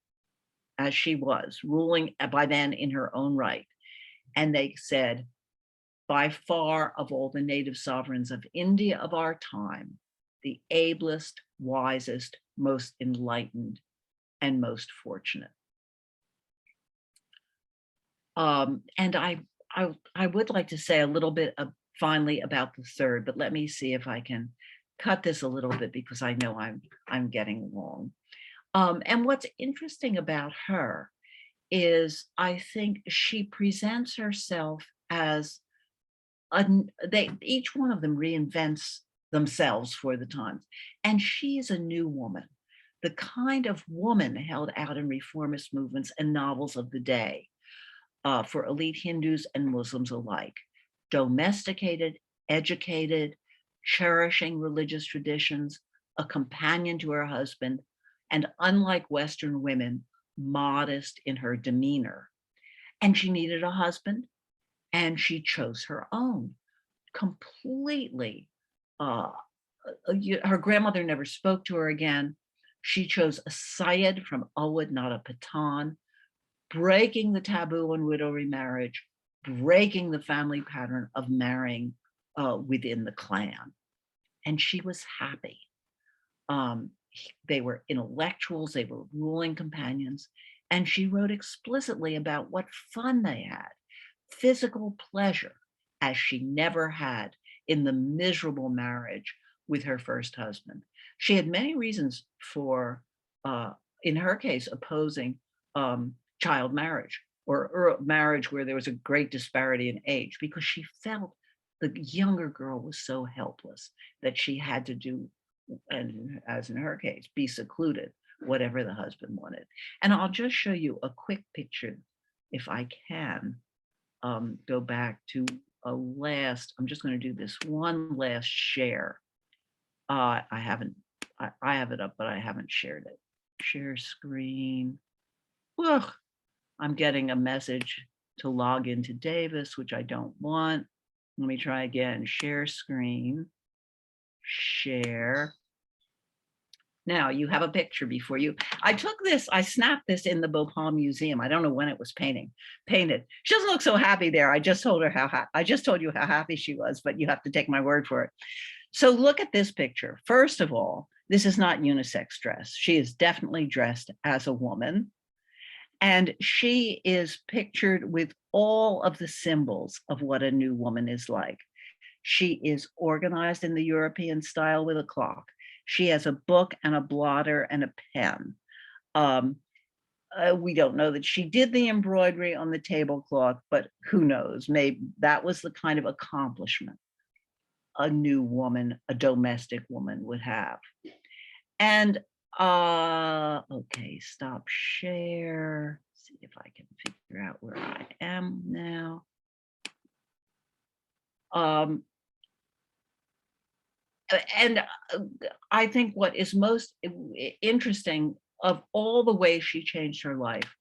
as she was, ruling by then in her own right. And they said, by far of all the native sovereigns of India of our time, the ablest, wisest, most enlightened, and most fortunate. And I would like to say a little bit finally about the third, but let me see if I can cut this a little bit because I know I'm getting long. And what's interesting about her is I think she presents herself as each one of them reinvents themselves for the times. And she is a new woman, the kind of woman held out in reformist movements and novels of the day for elite Hindus and Muslims alike. Domesticated, educated, cherishing religious traditions, a companion to her husband, and unlike Western women, modest in her demeanor. And she needed a husband, and she chose her own completely. Her grandmother never spoke to her again. She chose a Syed from Owood, not a Pathan, breaking the taboo on widow remarriage, breaking the family pattern of marrying within the clan. And she was happy. They were intellectuals, they were ruling companions. And she wrote explicitly about what fun they had, physical pleasure, as she never had in the miserable marriage with her first husband. She had many reasons for, in her case, opposing child marriage or marriage where there was a great disparity in age, because she felt the younger girl was so helpless that she had to do, and as in her case, be secluded, whatever the husband wanted. And I'll just show you a quick picture, if I can, go back to I'm just going to do this one last share. I have it up, but I haven't shared it. Share screen. Ugh, I'm getting a message to log into Davis, which I don't want. Let me try again. Share screen. Share. Now you have a picture before you. I snapped this in the Bhopal Museum. I don't know when it was painted. She doesn't look so happy there. I just told you how happy she was, but you have to take my word for it. So look at this picture. First of all, this is not unisex dress. She is definitely dressed as a woman. And she is pictured with all of the symbols of what a new woman is like. She is organized in the European style with a clock. She has a book and a blotter and a pen. We don't know that she did the embroidery on the tablecloth, but who knows? Maybe that was the kind of accomplishment a new woman, a domestic woman would have. And okay, stop share. See if I can figure out where I am now. And I think what is most interesting of all the ways she changed her life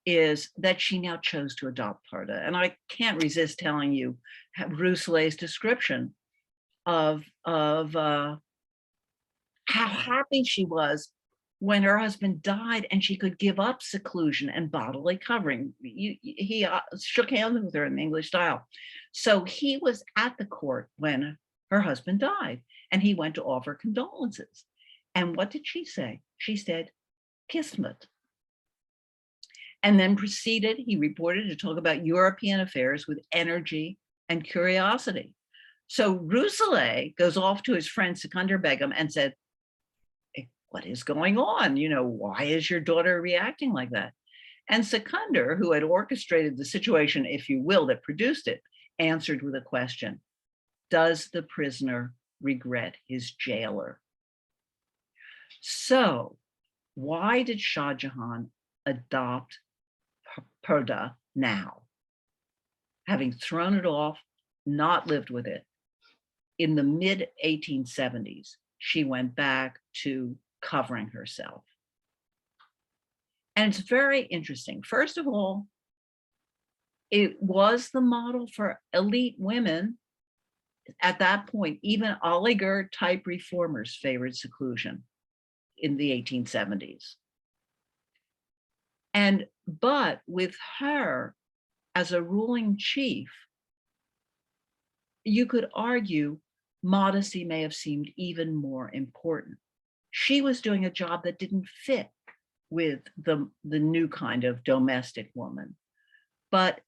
is that she now chose to adopt Parda. And I can't resist telling you Rousselet's description of how happy she was when her husband died and she could give up seclusion and bodily covering. He shook hands with her in the English style. So he was at the court when her husband died and he went to offer condolences. And what did she say? She said, Kismet. And then he reported to talk about European affairs with energy and curiosity. So Rousselet goes off to his friend Sikandar Begum and said, what is going on? Why is your daughter reacting like that? And Sikandar, who had orchestrated the situation, if you will, that produced it, answered with a question. Does the prisoner regret his jailer? So why did Shah Jahan adopt Parda now? Having thrown it off, not lived with it, in the mid 1870s, she went back to covering herself. And it's very interesting. First of all, it was the model for elite women. At that point, even oligarch type reformers favored seclusion in the 1870s. But with her as a ruling chief, you could argue modesty may have seemed even more important. She was doing a job that didn't fit with the new kind of domestic woman, but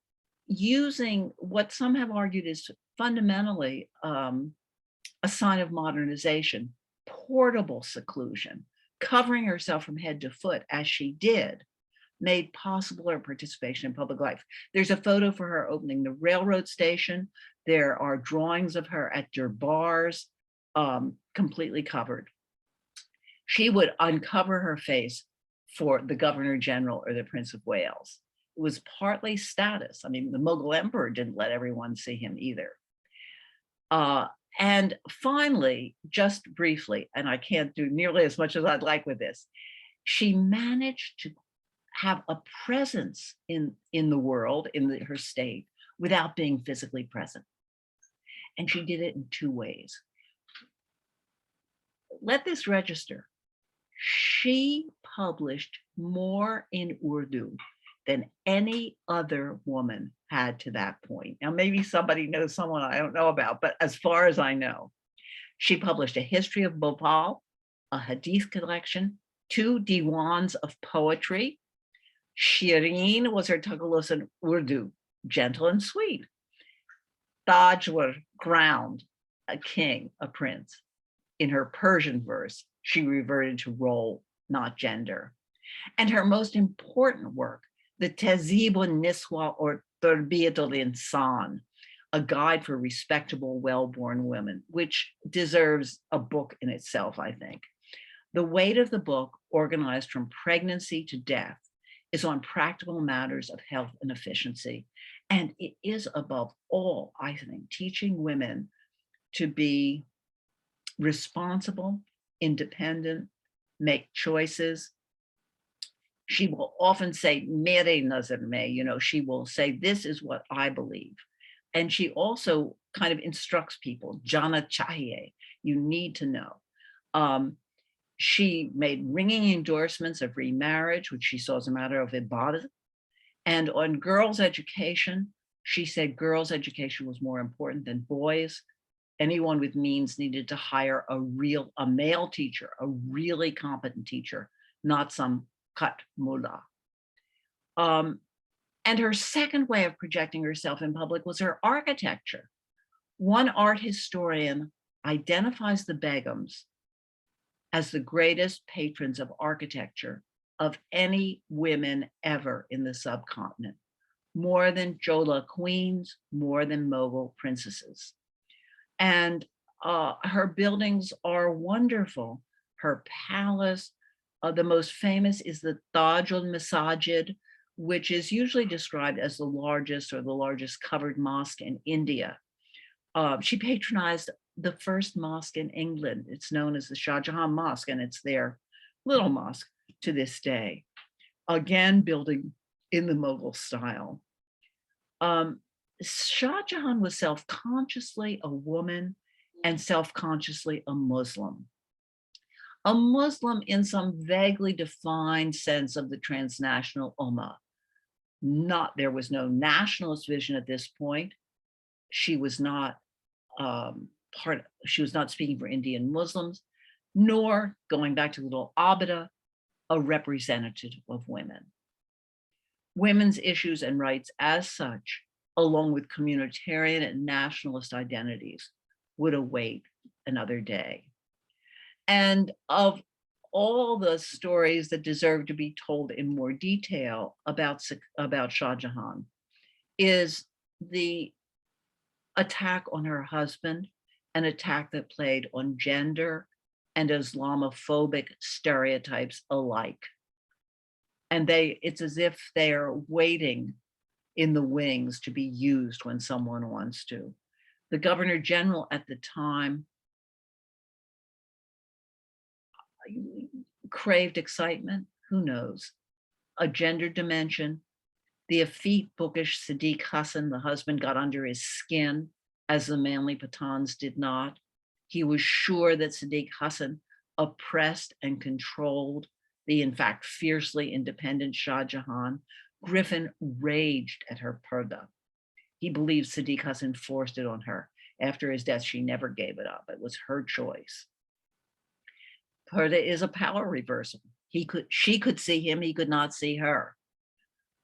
using what some have argued is fundamentally a sign of modernization, portable seclusion, covering herself from head to foot as she did, made possible her participation in public life. There's a photo for her opening the railroad station. There are drawings of her at Durbars, completely covered. She would uncover her face for the Governor General or the Prince of Wales. It was partly status. I mean, the Mughal emperor didn't let everyone see him either. And finally, just briefly, and I can't do nearly as much as I'd like with this, she managed to have a presence in the world, her state, without being physically present. And she did it in two ways. Let this register. She published more in Urdu than any other woman had to that point. Now, maybe somebody knows someone I don't know about, but as far as I know, she published a history of Bhopal, a hadith collection, 2 diwans of poetry. Shireen was her Tagalog and Urdu, gentle and sweet. Taj were ground, a king, a prince. In her Persian verse, she reverted to role, not gender. And her most important work, the Tehzeeb-un Niswa or Tarbiyat al-Insan, a guide for respectable, well-born women, which deserves a book in itself, I think. The weight of the book, organized from pregnancy to death, is on practical matters of health and efficiency. And it is above all, I think, teaching women to be responsible, independent, make choices. She will often say, mere nazar mein, she will say, this is what I believe. And she also kind of instructs people, jana chahiye, you need to know. She made ringing endorsements of remarriage, which she saw as a matter of ibadah. And on girls' education, she said girls' education was more important than boys. Anyone with means needed to hire a male teacher, a really competent teacher, not some cut mullah. And her second way of projecting herself in public was her architecture. One art historian identifies the Begums as the greatest patrons of architecture of any women ever in the subcontinent, more than Chola queens, more than Mughal princesses. And her buildings are wonderful. Her palace, the most famous is the Taj al-Masajid, which is usually described as the largest covered mosque in India. She patronized the first mosque in England. It's known as the Shah Jahan Mosque, and it's their little mosque to this day. Again, building in the Mughal style. Shah Jahan was self-consciously a woman and self-consciously a Muslim. A Muslim in some vaguely defined sense of the transnational ummah. There was no nationalist vision at this point. She was not she was not speaking for Indian Muslims, nor, going back to little Abida, a representative of women. Women's issues and rights as such, along with communitarian and nationalist identities, would await another day. And of all the stories that deserve to be told in more detail about Shah Jahan is the attack on her husband, an attack that played on gender and Islamophobic stereotypes alike. And it's as if they are waiting in the wings to be used when someone wants to. The Governor General at the time craved excitement, who knows, a gender dimension. The effete, bookish Sadiq Hassan, the husband, got under his skin, as the manly Pathans did not. He was sure that Sadiq Hassan oppressed and controlled the, in fact, fiercely independent Shah Jahan. Griffin raged at her purdah. He believed Sadiq Hassan forced it on her. After his death, she never gave it up. It was her choice. Purdah is a power reversal. She could see him, he could not see her.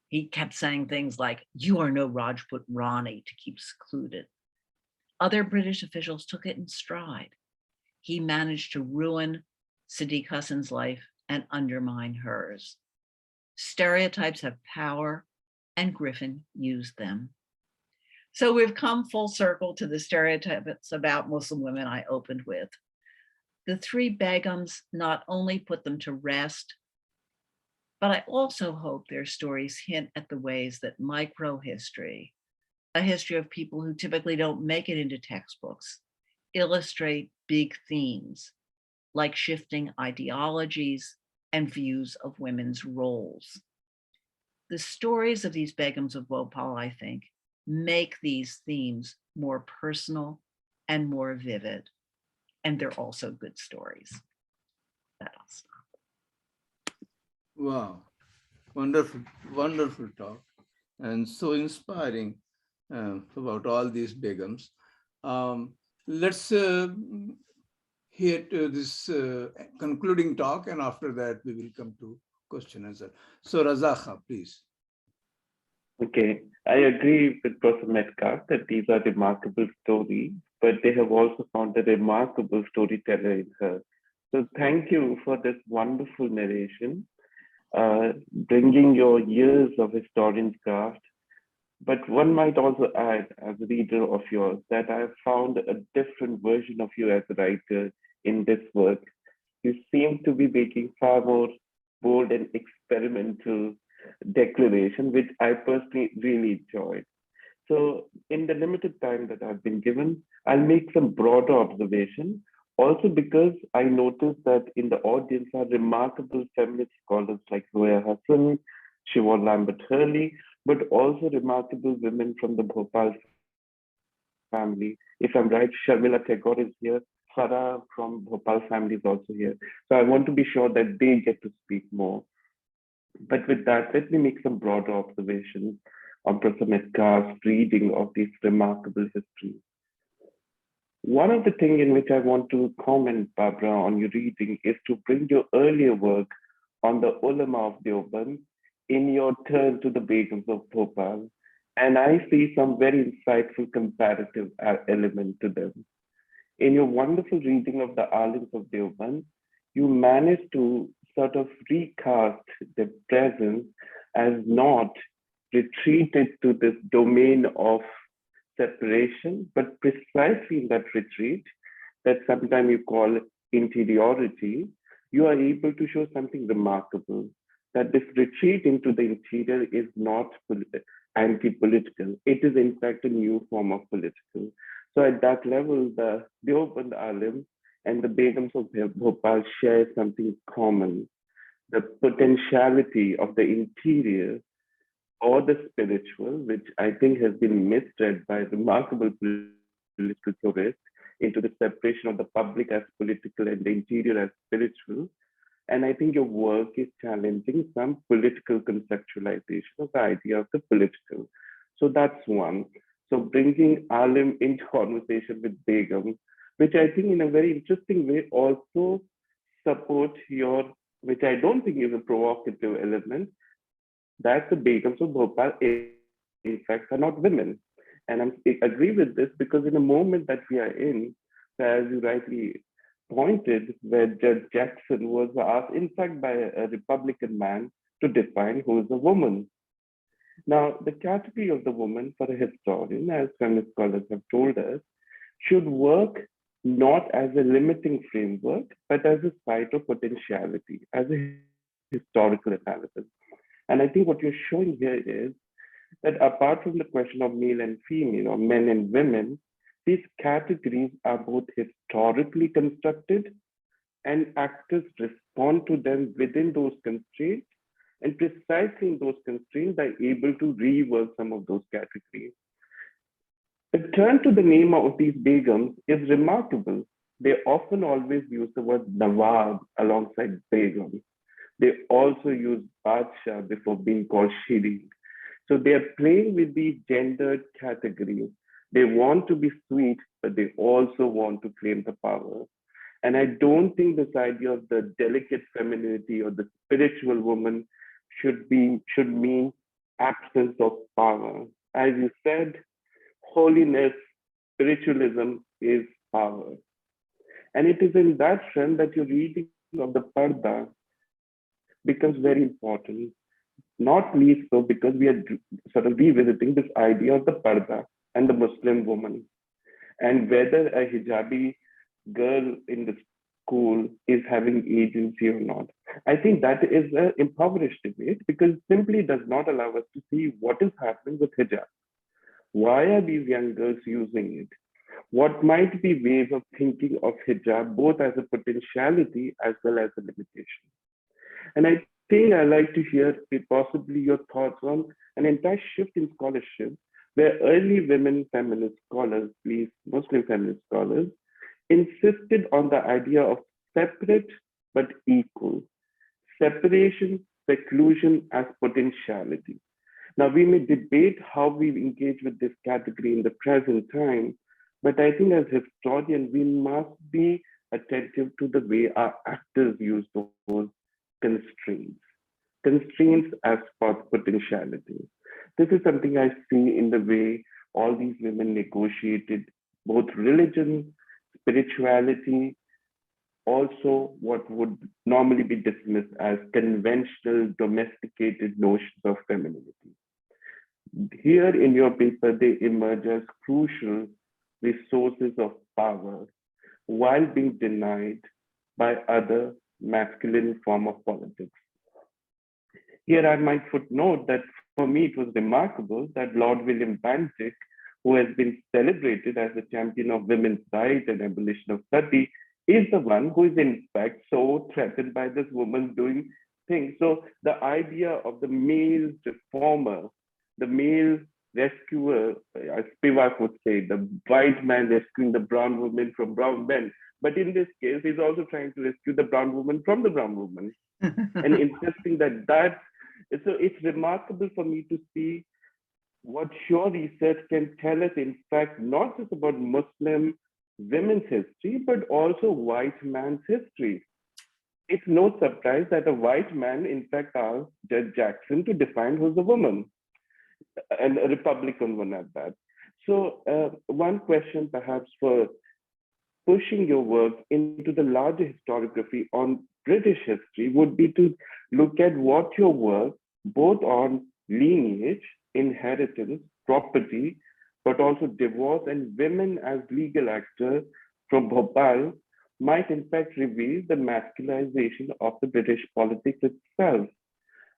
He kept saying things like, "You are no Rajput Rani," to keep secluded. Other British officials took it in stride. He managed to ruin Sadiq Hassan's life and undermine hers. Stereotypes have power, and Griffin used them. So we've come full circle to the stereotypes about Muslim women I opened with. The three Begums not only put them to rest, but I also hope their stories hint at the ways that microhistory, a history of people who typically don't make it into textbooks, illustrate big themes like shifting ideologies and views of women's roles. The stories of these Begums of Bhopal, I think, make these themes more personal and more vivid. And they're also good stories. That I'll stop. Wow, wonderful, wonderful talk, and so inspiring about all these Begums. Let's here to this concluding talk, and after that we will come to question and answer. So Razakha, please. Okay, I agree with Professor Metcalf that these are remarkable stories, but they have also found a remarkable storyteller in her. So thank you for this wonderful narration, bringing your years of historian's craft. But one might also add, as a reader of yours, that I have found a different version of you as a writer in this work. You seem to be making far more bold and experimental declaration, which I personally really enjoyed. So in the limited time that I've been given, I'll make some broader observation. Also because I noticed that in the audience are remarkable feminist scholars like Zoya Hassan, Siobhan Lambert Hurley, but also remarkable women from the Bhopal family. If I'm right, Sharmila Tagore is here. Farah from Bhopal family is also here. So I want to be sure that they get to speak more. But with that, let me make some broader observations on Professor Metcalf's reading of these remarkable histories. One of the things in which I want to comment, Barbara, on your reading is to bring your earlier work on the ulama of Deoband in your turn to the Begums of Bhopal. And I see some very insightful comparative element to them. In your wonderful reading of the Alims of Deoband, you managed to sort of recast the presence as not retreated to this domain of separation, but precisely in that retreat, that sometimes you call interiority, you are able to show something remarkable, that this retreat into the interior is not anti-political. It is in fact a new form of political. So at that level, the Deoband Alim and the Begums of Bhopal share something common, the potentiality of the interior or the spiritual, which I think has been misread by remarkable political theorists into the separation of the public as political and the interior as spiritual. And I think your work is challenging some political conceptualization of the idea of the political. So that's one. So bringing Alim into conversation with Begum, which I think in a very interesting way also support your, which I don't think is a provocative element, that the Begums of Bhopal in fact are not women. And I agree with this because in a moment that we are in, as you rightly pointed, where Judge Jackson was asked, in fact, by a Republican man to define who is a woman. Now, the category of the woman for a historian, as feminist scholars have told us, should work not as a limiting framework, but as a site of potentiality, as a historical analysis. And I think what you're showing here is that apart from the question of male and female, or men and women, these categories are both historically constructed and actors respond to them within those constraints, and precisely in those constraints are able to rework some of those categories. The turn to the name of these Begums is remarkable. They often always use the word Nawab alongside Begum. They also use Badshah before being called Shiri. So they are playing with these gendered categories. They want to be sweet, but they also want to claim the power. And I don't think this idea of the delicate femininity or the spiritual woman should mean absence of power. As you said, holiness, spiritualism is power. And it is in that trend that your reading of the Parda becomes very important, not least so because we are sort of revisiting this idea of the Parda and the Muslim woman, and whether a hijabi girl in the school is having agency or not. I think that is an impoverished debate because it simply does not allow us to see what is happening with hijab. Why are these young girls using it? What might be ways of thinking of hijab both as a potentiality as well as a limitation? And I think I'd like to hear possibly your thoughts on an entire shift in scholarship where early women feminist scholars, please, Muslim feminist scholars, insisted on the idea of separate but equal, separation, seclusion as potentiality. Now, we may debate how we engage with this category in the present time, but I think as historians, we must be attentive to the way our actors use those constraints as potentiality. This is something I see in the way all these women negotiated both religion, spirituality, also what would normally be dismissed as conventional domesticated notions of femininity. Here in your paper, they emerge as crucial resources of power while being denied by other masculine form of politics. Here I might footnote that for me it was remarkable that Lord William Bantic, who has been celebrated as the champion of women's rights and abolition of sati, is the one who is in fact so threatened by this woman doing things. So the idea of the male reformer, the male rescuer, as Spivak would say, the white man rescuing the brown woman from brown men. But in this case, he's also trying to rescue the brown woman from the brown woman. And insisting that so it's remarkable for me to see what your research can tell us, in fact, not just about Muslim women's history, but also white man's history. It's no surprise that a white man, in fact, asked Judge Jackson to define who's a woman, and a Republican one at that. So one question perhaps for pushing your work into the larger historiography on British history would be to look at what your work, both on lineage, inheritance, property, but also divorce and women as legal actors from Bhopal might in fact reveal the masculinization of the British politics itself,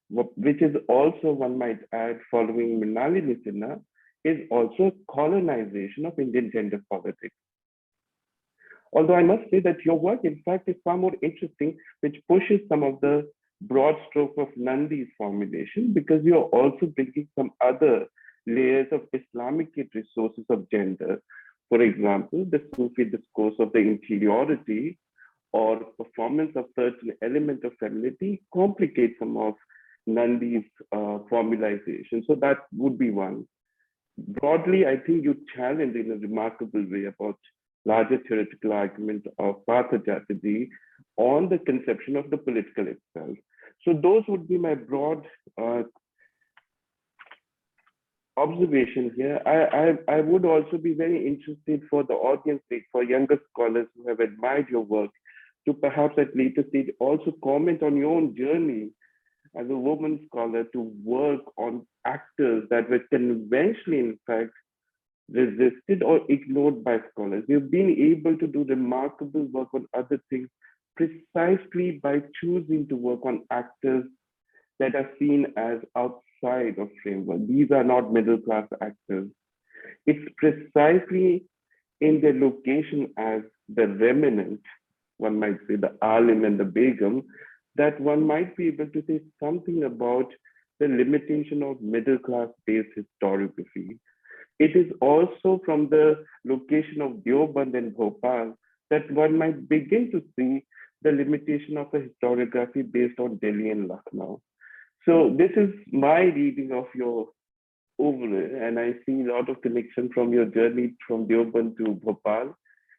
which is also, one might add, following Mrinalini Sinha, is also a colonization of Indian gender politics. Although I must say that your work, in fact, is far more interesting, which pushes some of the broad stroke of Nandi's formulation, because you're also bringing some other layers of Islamic resources of gender. For example, the Sufi discourse of the interiority or performance of certain element of femininity complicates some of Nandi's formalization. So that would be one. Broadly, I think you challenge in a remarkable way about larger theoretical argument of Partha Chatterjee on the conception of the political itself. So those would be my broad observation here. I would also be very interested for the audience, for younger scholars who have admired your work, to perhaps at later stage also comment on your own journey as a woman scholar to work on actors that were conventionally, in fact, resisted or ignored by scholars. You've been able to do remarkable work on other things precisely by choosing to work on actors that are seen as outside of framework. These are not middle-class actors. It's precisely in their location as the remnant, one might say the alim and the begum, that one might be able to say something about the limitation of middle-class-based historiography. It is also from the location of Deoband and Bhopal that one might begin to see the limitation of a historiography based on Delhi and Lucknow. So this is my reading of your overall, and I see a lot of connection from your journey from Deoband to Bhopal.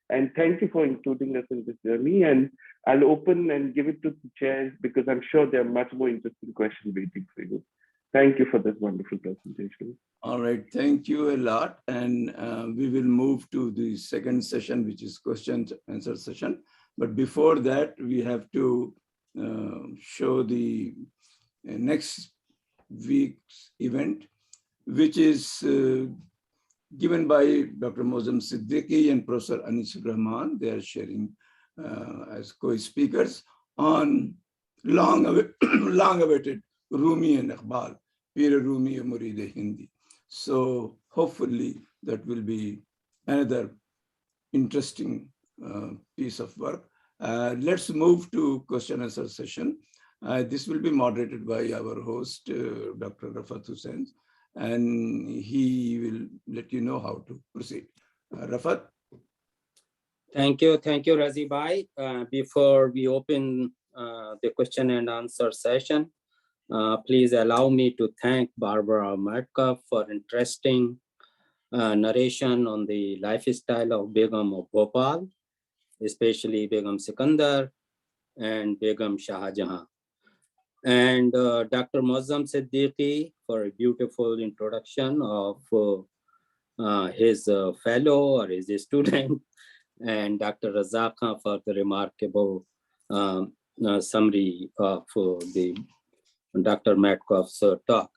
And thank you for including us in this journey. And I'll open and give it to the chairs because I'm sure there are much more interesting questions waiting for you. Thank you for this wonderful presentation. All right, thank you a lot. And we will move to the second session, which is question and answer session. But before that, we have to show the next week's event, which is given by Dr. Mozam Siddiqui and Professor Anis Rahman. They are sharing as co-speakers on long-awaited Rumi and Iqbal, Pir Rumi and Murid Hindi. So hopefully that will be another interesting piece of work. Let's move to question and answer session. This will be moderated by our host, Dr. Rafat Hussain, and he will let you know how to proceed. Rafat. Thank you, Razi Bhai. Before we open the question and answer session, please allow me to thank Barbara Metcalf for interesting narration on the lifestyle of Begum of Bhopal. especially Begum Sikandar and Begum Shah Jahan. And Dr. Muazzam Siddiqui for a beautiful introduction of his fellow or his student, and Dr. Razak Khan for the remarkable summary of the Dr. Metcalf's talk.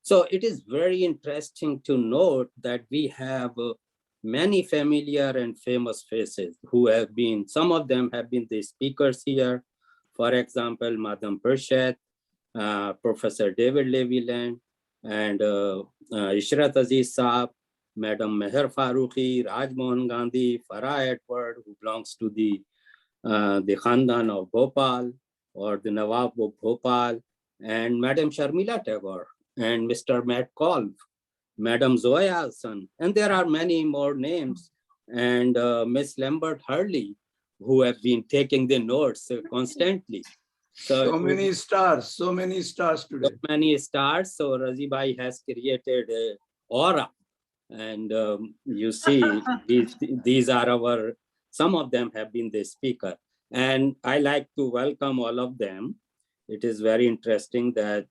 So it is very interesting to note that we have many familiar and famous faces who have been, some of them have been the speakers here. For example, Madam Pershet, Professor David Levyland, and Ishrat Aziz Saab, Madam Meher Farooqi, Raj Mohan Gandhi, Farah Edward, who belongs to the Khandan of Bhopal or the Nawab of Bhopal, and Madam Sharmila Tagore, and Mr. Metcalf, Madam Zoya Hassan, and there are many more names, and Miss Lambert Hurley, who have been taking the notes constantly. So many stars today. So many stars. So Razi Bhai has created an aura. And you see, these are our, some of them have been the speaker. And I like to welcome all of them. It is very interesting that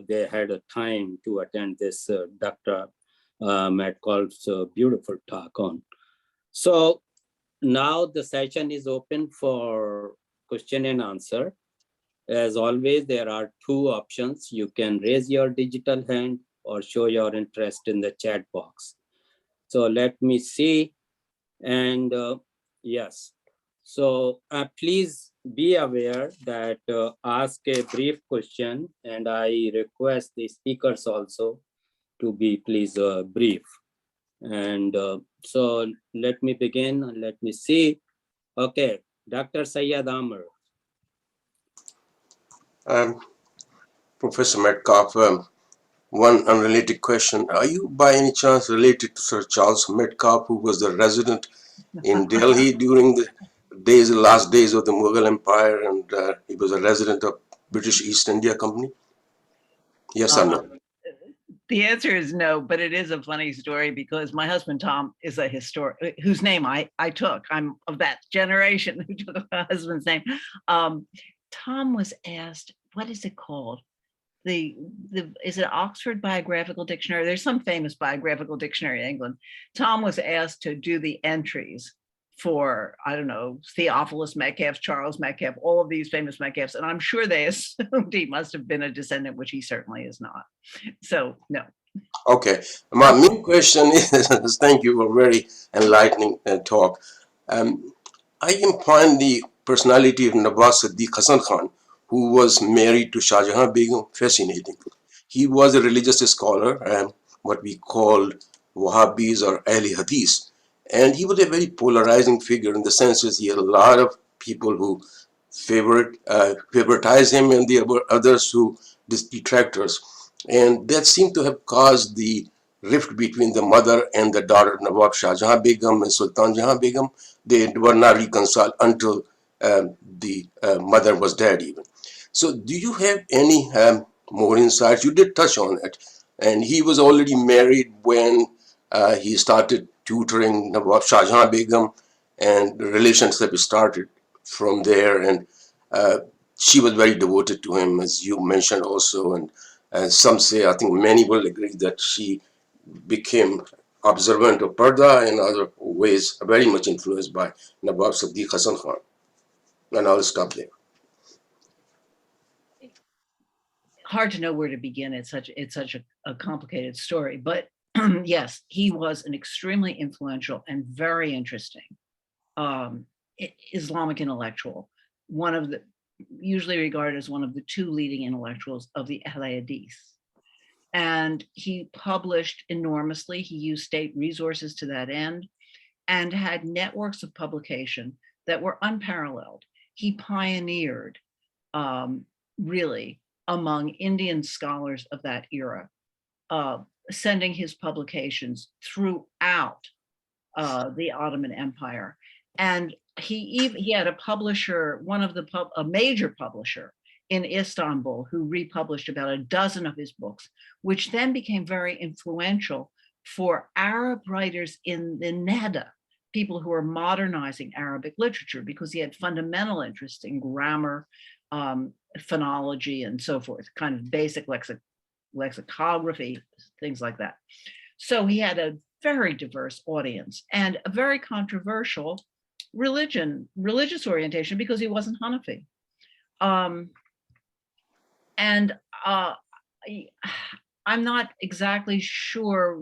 they had a time to attend this Dr. Metcalf's beautiful talk on. So now the session is open for question and answer. As always, there are two options. You can raise your digital hand or show your interest in the chat box. So let me see. And yes, so please be aware that ask a brief question, and I request the speakers also to be please brief. And so let me begin and let me see. Okay, Dr. Sayyad Amr. Professor Metcalf, one unrelated question. Are you by any chance related to Sir Charles Metcalf, who was the resident in Delhi during the last days of the Mughal Empire, and he was a resident of British East India Company? Yes or no? The answer is no, but it is a funny story because my husband, Tom, is a historian whose name I took. I'm of that generation who took my husband's name. Tom was asked, what is it called? Is it Oxford Biographical Dictionary? There's some famous biographical dictionary in England. Tom was asked to do the entries for, I don't know, Theophilus Metcalf, Charles Metcalf, all of these famous Metcalfs. And I'm sure they assumed he must have been a descendant, which he certainly is not. So, no. Okay. My main question is, thank you for a very enlightening talk. I can find the personality of Nawab Siddiq Hasan Khan, who was married to Shah Jahan Begum, fascinating. He was a religious scholar, what we call Wahhabis or Ahli Hadith. And he was a very polarizing figure in the sense that he had a lot of people who favoritize him, and there were others who detractors. And that seemed to have caused the rift between the mother and the daughter, Nawab Shah Jahan Begum and Sultan Jahan Begum. They were not reconciled until the mother was dead even. So do you have any more insights? You did touch on it. And he was already married when he started tutoring Nawab Shah Jahan Begum, and the relationship started from there. And she was very devoted to him, as you mentioned also. And some say, I think many will agree, that she became observant of Parda in other ways, very much influenced by Nawab Siddiq Hasan Khan. And I'll stop there. Hard to know where to begin. It's such a complicated story, but yes, he was an extremely influential and very interesting Islamic intellectual, usually regarded as one of the two leading intellectuals of the Ahl Hadith. And he published enormously. He used state resources to that end and had networks of publication that were unparalleled. He pioneered really among Indian scholars of that era, sending his publications throughout the Ottoman Empire. And he had a publisher, a major publisher in Istanbul, who republished about a dozen of his books, which then became very influential for Arab writers in the Nahda, people who were modernizing Arabic literature because he had fundamental interest in grammar, phonology, and so forth, kind of basic lexicography, things like that. So he had a very diverse audience and a very controversial religious orientation because he wasn't Hanafi. I'm not exactly sure,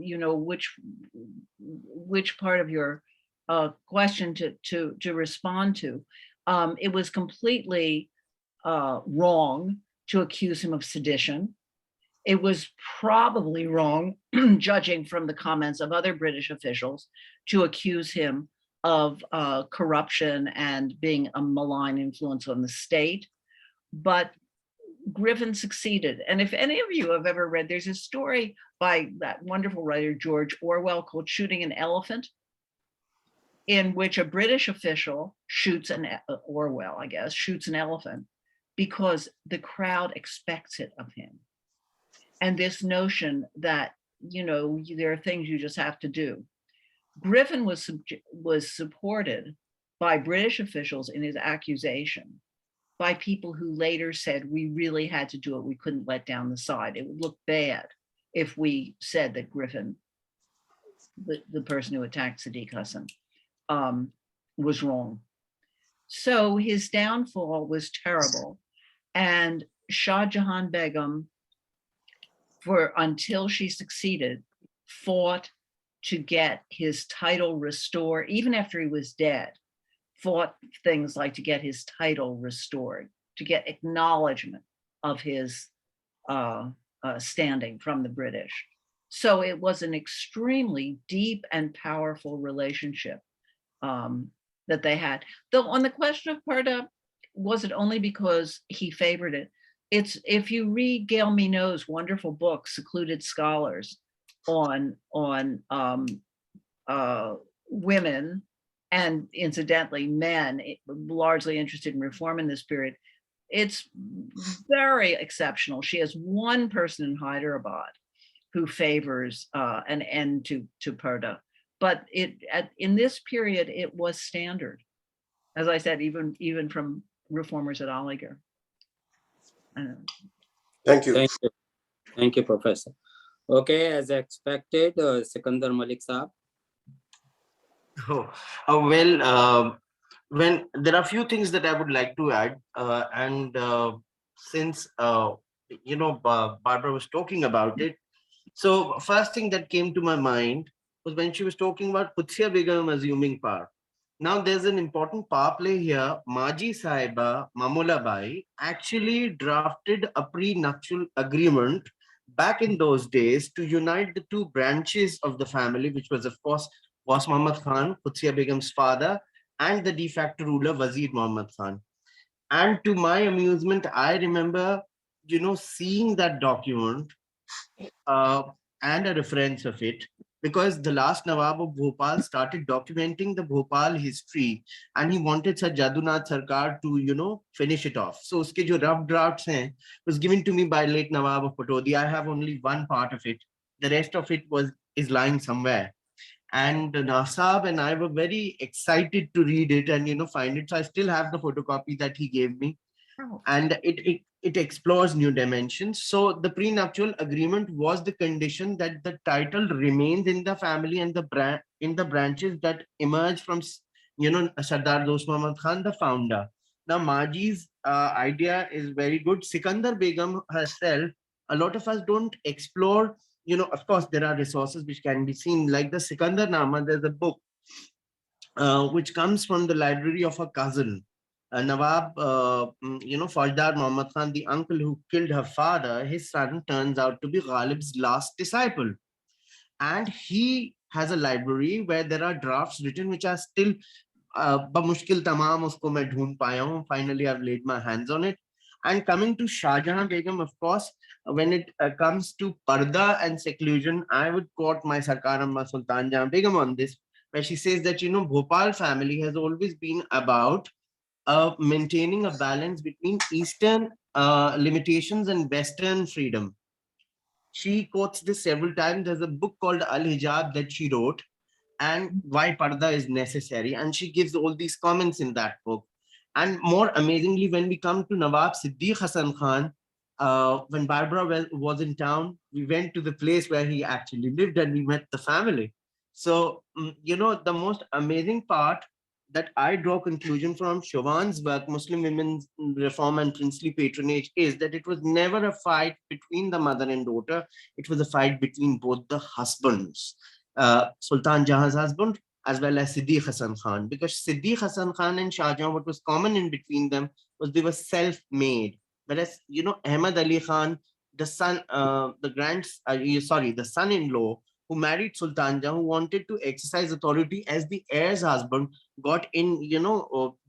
which part of your question to respond to. It was completely wrong to accuse him of sedition. It was probably wrong, judging from the comments of other British officials, to accuse him of corruption and being a malign influence on the state. But Griffin succeeded. And if any of you have ever read, there's a story by that wonderful writer, George Orwell, called Shooting an Elephant, in which a British official shoots Orwell, I guess, shoots an elephant because the crowd expects it of him. And this notion that, there are things you just have to do. Griffin was supported by British officials in his accusation, by people who later said we really had to do it. We couldn't let down the side. It would look bad if we said that Griffin, the person who attacked Sadiq Hassan, was wrong. So his downfall was terrible. And Shah Jahan Begum, until she succeeded, fought to get his title restored, even after he was dead, fought things like to get his title restored, to get acknowledgement of his standing from the British. So it was an extremely deep and powerful relationship that they had. Though on the question of Parda, was it only because he favored it? It's, if you read Gail Minot's wonderful book, Secluded Scholars, on women, and incidentally men largely interested in reform in this period, it's very exceptional. She has one person in Hyderabad who favors an end to Parda, but in this period it was standard, as I said, even from reformers at Aligarh. Thank you. Thank you, Professor. Okay, as expected, Sikandar Malik Saab. When there are a few things that I would like to add, since Barbara was talking about it, so first thing that came to my mind was when she was talking about Qudsiya Begum assuming power. Now there's an important power play here. Maji Saiba Mamula Bai actually drafted a prenuptial agreement back in those days to unite the two branches of the family, which was of course was Muhammad Khan, Qudsiya Begum's father, and the de facto ruler Wazir Muhammad Khan. And to my amusement, I remember, seeing that document and a reference of it, because the last Nawab of Bhopal started documenting the Bhopal history, and he wanted Sir Jadunath Sarkar to, finish it off. So uske jo rough drafts hain, was given to me by late Nawab of Patodi. I have only one part of it. The rest of it is lying somewhere. And Nasab and I were very excited to read it and find it. So I still have the photocopy that he gave me. Oh. And it explores new dimensions. So the prenuptial agreement was the condition that the title remains in the family and in the branches that emerge from Sardar Dost Muhammad Khan, the founder. Now Maji's idea is very good. Sikandar Begum herself, a lot of us don't explore. Of course, there are resources which can be seen, like the Sikandar Nama. There's a book which comes from the library of her cousin, Nawab, Fajdar Muhammad Khan, the uncle who killed her father. His son turns out to be Ghalib's last disciple. And he has a library where there are drafts written which are still, bamushkil tamam usko main dhoond paya hu. Finally, I've laid my hands on it. And coming to Shah Jahan Begum, of course, when it comes to Parda and seclusion, I would quote my Sarkar Amma Sultan Jahan Begum on this, where she says that, Bhopal family has always been about maintaining a balance between Eastern limitations and Western freedom. She quotes this several times. There's a book called Al Hijab that she wrote, and why parda is necessary. And she gives all these comments in that book. And more amazingly, when we come to Nawab Siddiq Hasan Khan, when Barbara was in town, we went to the place where he actually lived and we met the family. So, the most amazing part that I draw conclusion from Chauvin's work, Muslim Women's Reform and Princely Patronage, is that it was never a fight between the mother and daughter. It was a fight between both the husbands, Sultan Jahan's husband as well as Siddiq Hasan Khan, because Siddiq Hasan Khan and Shah Jahan, what was common in between them was they were self-made. Whereas, Ahmad Ali Khan, the son-in-law who married Sultan Jahan, who wanted to exercise authority as the heir's husband, got in,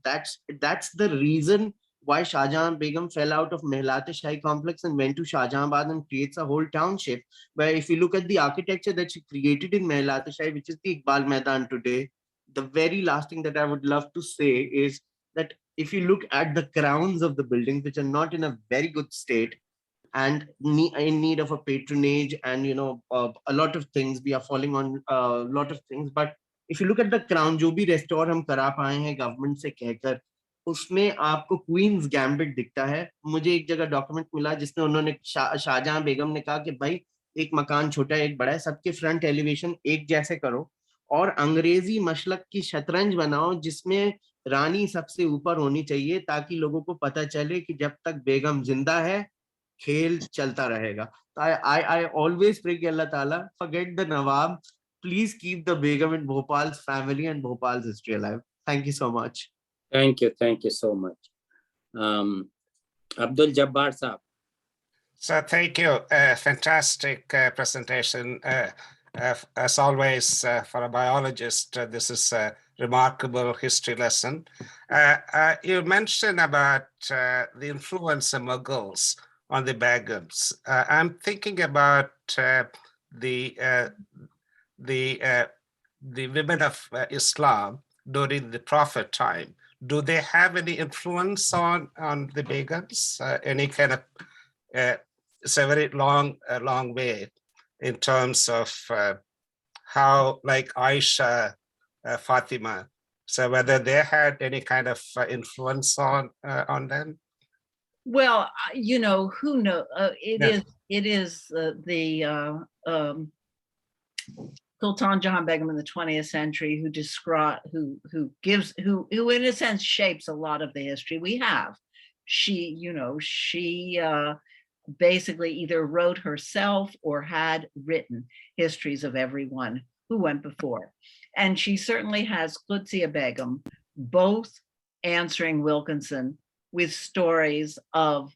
that's the reason why Shah Jahan Begum fell out of Mehlat-e-Shahi complex and went to Shah Jahanabad and creates a whole township, where if you look at the architecture that she created in Mehlat-e-Shahi, which is the Iqbal Maidan today, the very last thing that I would love to say is that if you look at the crowns of the buildings, which are not in a very good state and in need of a patronage and, a lot of things, we are falling on a lot of things. But if you look at the crown, जो भी restore हम करा पाए हैं government से कहकर, उसमें आपको क्वींस गैम्बिट दिखता है. मुझे एक जगह डॉक्यूमेंट मिला जिसमें उन्होंने शाहजहां बेगम ने कहा कि भाई एक मकान छोटा एक बड़ा है, सबके फ्रंट एलिवेशन एक जैसे करो और अंग्रेजी मशलक की शतरंज बनाओ जिसमें रानी सबसे ऊपर होनी चाहिए, ताकि लोगों को पता चले कि जब तक बेगम जिंदा है खेल चलता रहेगा. तो I always pray कि अल्लाह ताला forget the Nawab, please keep the Begum in Bhopal's family and Bhopal's history alive. Thank you so much. Thank you so much. Abdul Jabbar Saab. So thank you. Fantastic presentation. As always, for a biologist, this is a remarkable history lesson. You mentioned about the influence of Mughals on the Begums. I'm thinking about the women of Islam during the Prophet time. Do they have any influence on the Begums? Any kind of it's a very long way in terms of how, like Aisha, Fatima. So whether they had any kind of influence on them. Well, who knows? It is the Sultan Jahan Begum in the 20th century who in a sense shapes a lot of the history we have. She basically either wrote herself or had written histories of everyone who went before. And she certainly has Qudsiya Begum, both answering Wilkinson with stories of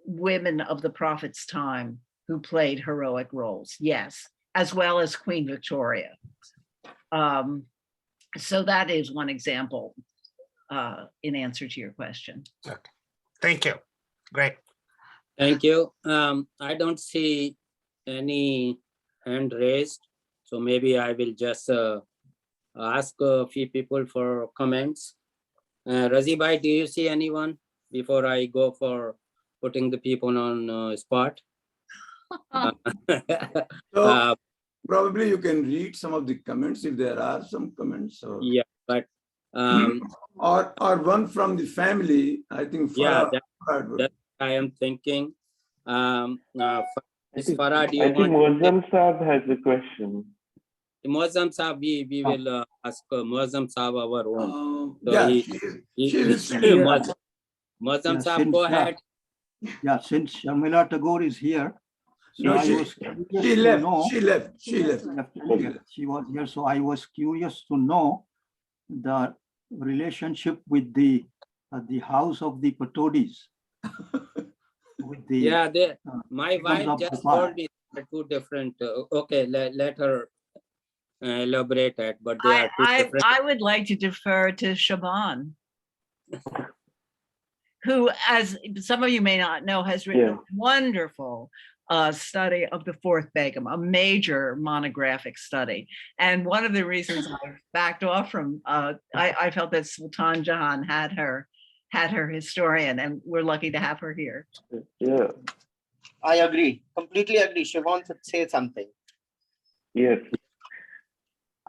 women of the Prophet's time who played heroic roles, yes, as well as Queen Victoria. So that is one example in answer to your question. Okay. Thank you. Great. Thank you. I don't see any hand raised, so maybe I will just ask a few people for comments. Razibhai, do you see anyone before I go for putting the people on spot? So probably you can read some of the comments if there are some comments. Or... Yeah, but or one from the family. I think. Farah, that I am thinking. Farah, do you I think Muazzam Saab has a question. Muazzam Saab, we will ask Muazzam Saab our own. So yeah, she's still here. Muazzam Saab, go ahead. Yeah, since Sharmila Tagore is here, so no, she left. She left. She was here, so I was curious to know the relationship with the house of the Patodis. With the, my wife just told me two different. Okay, let her elaborate that. But they are two different. I would like to defer to Shaban, who, as some of you may not know, has written a wonderful study of the fourth Begum, a major monographic study. And one of the reasons I backed off from, I felt that Sultan Jahan had her historian, and we're lucky to have her here. Yeah, I agree, completely agree. Siobhan should say something. Yes.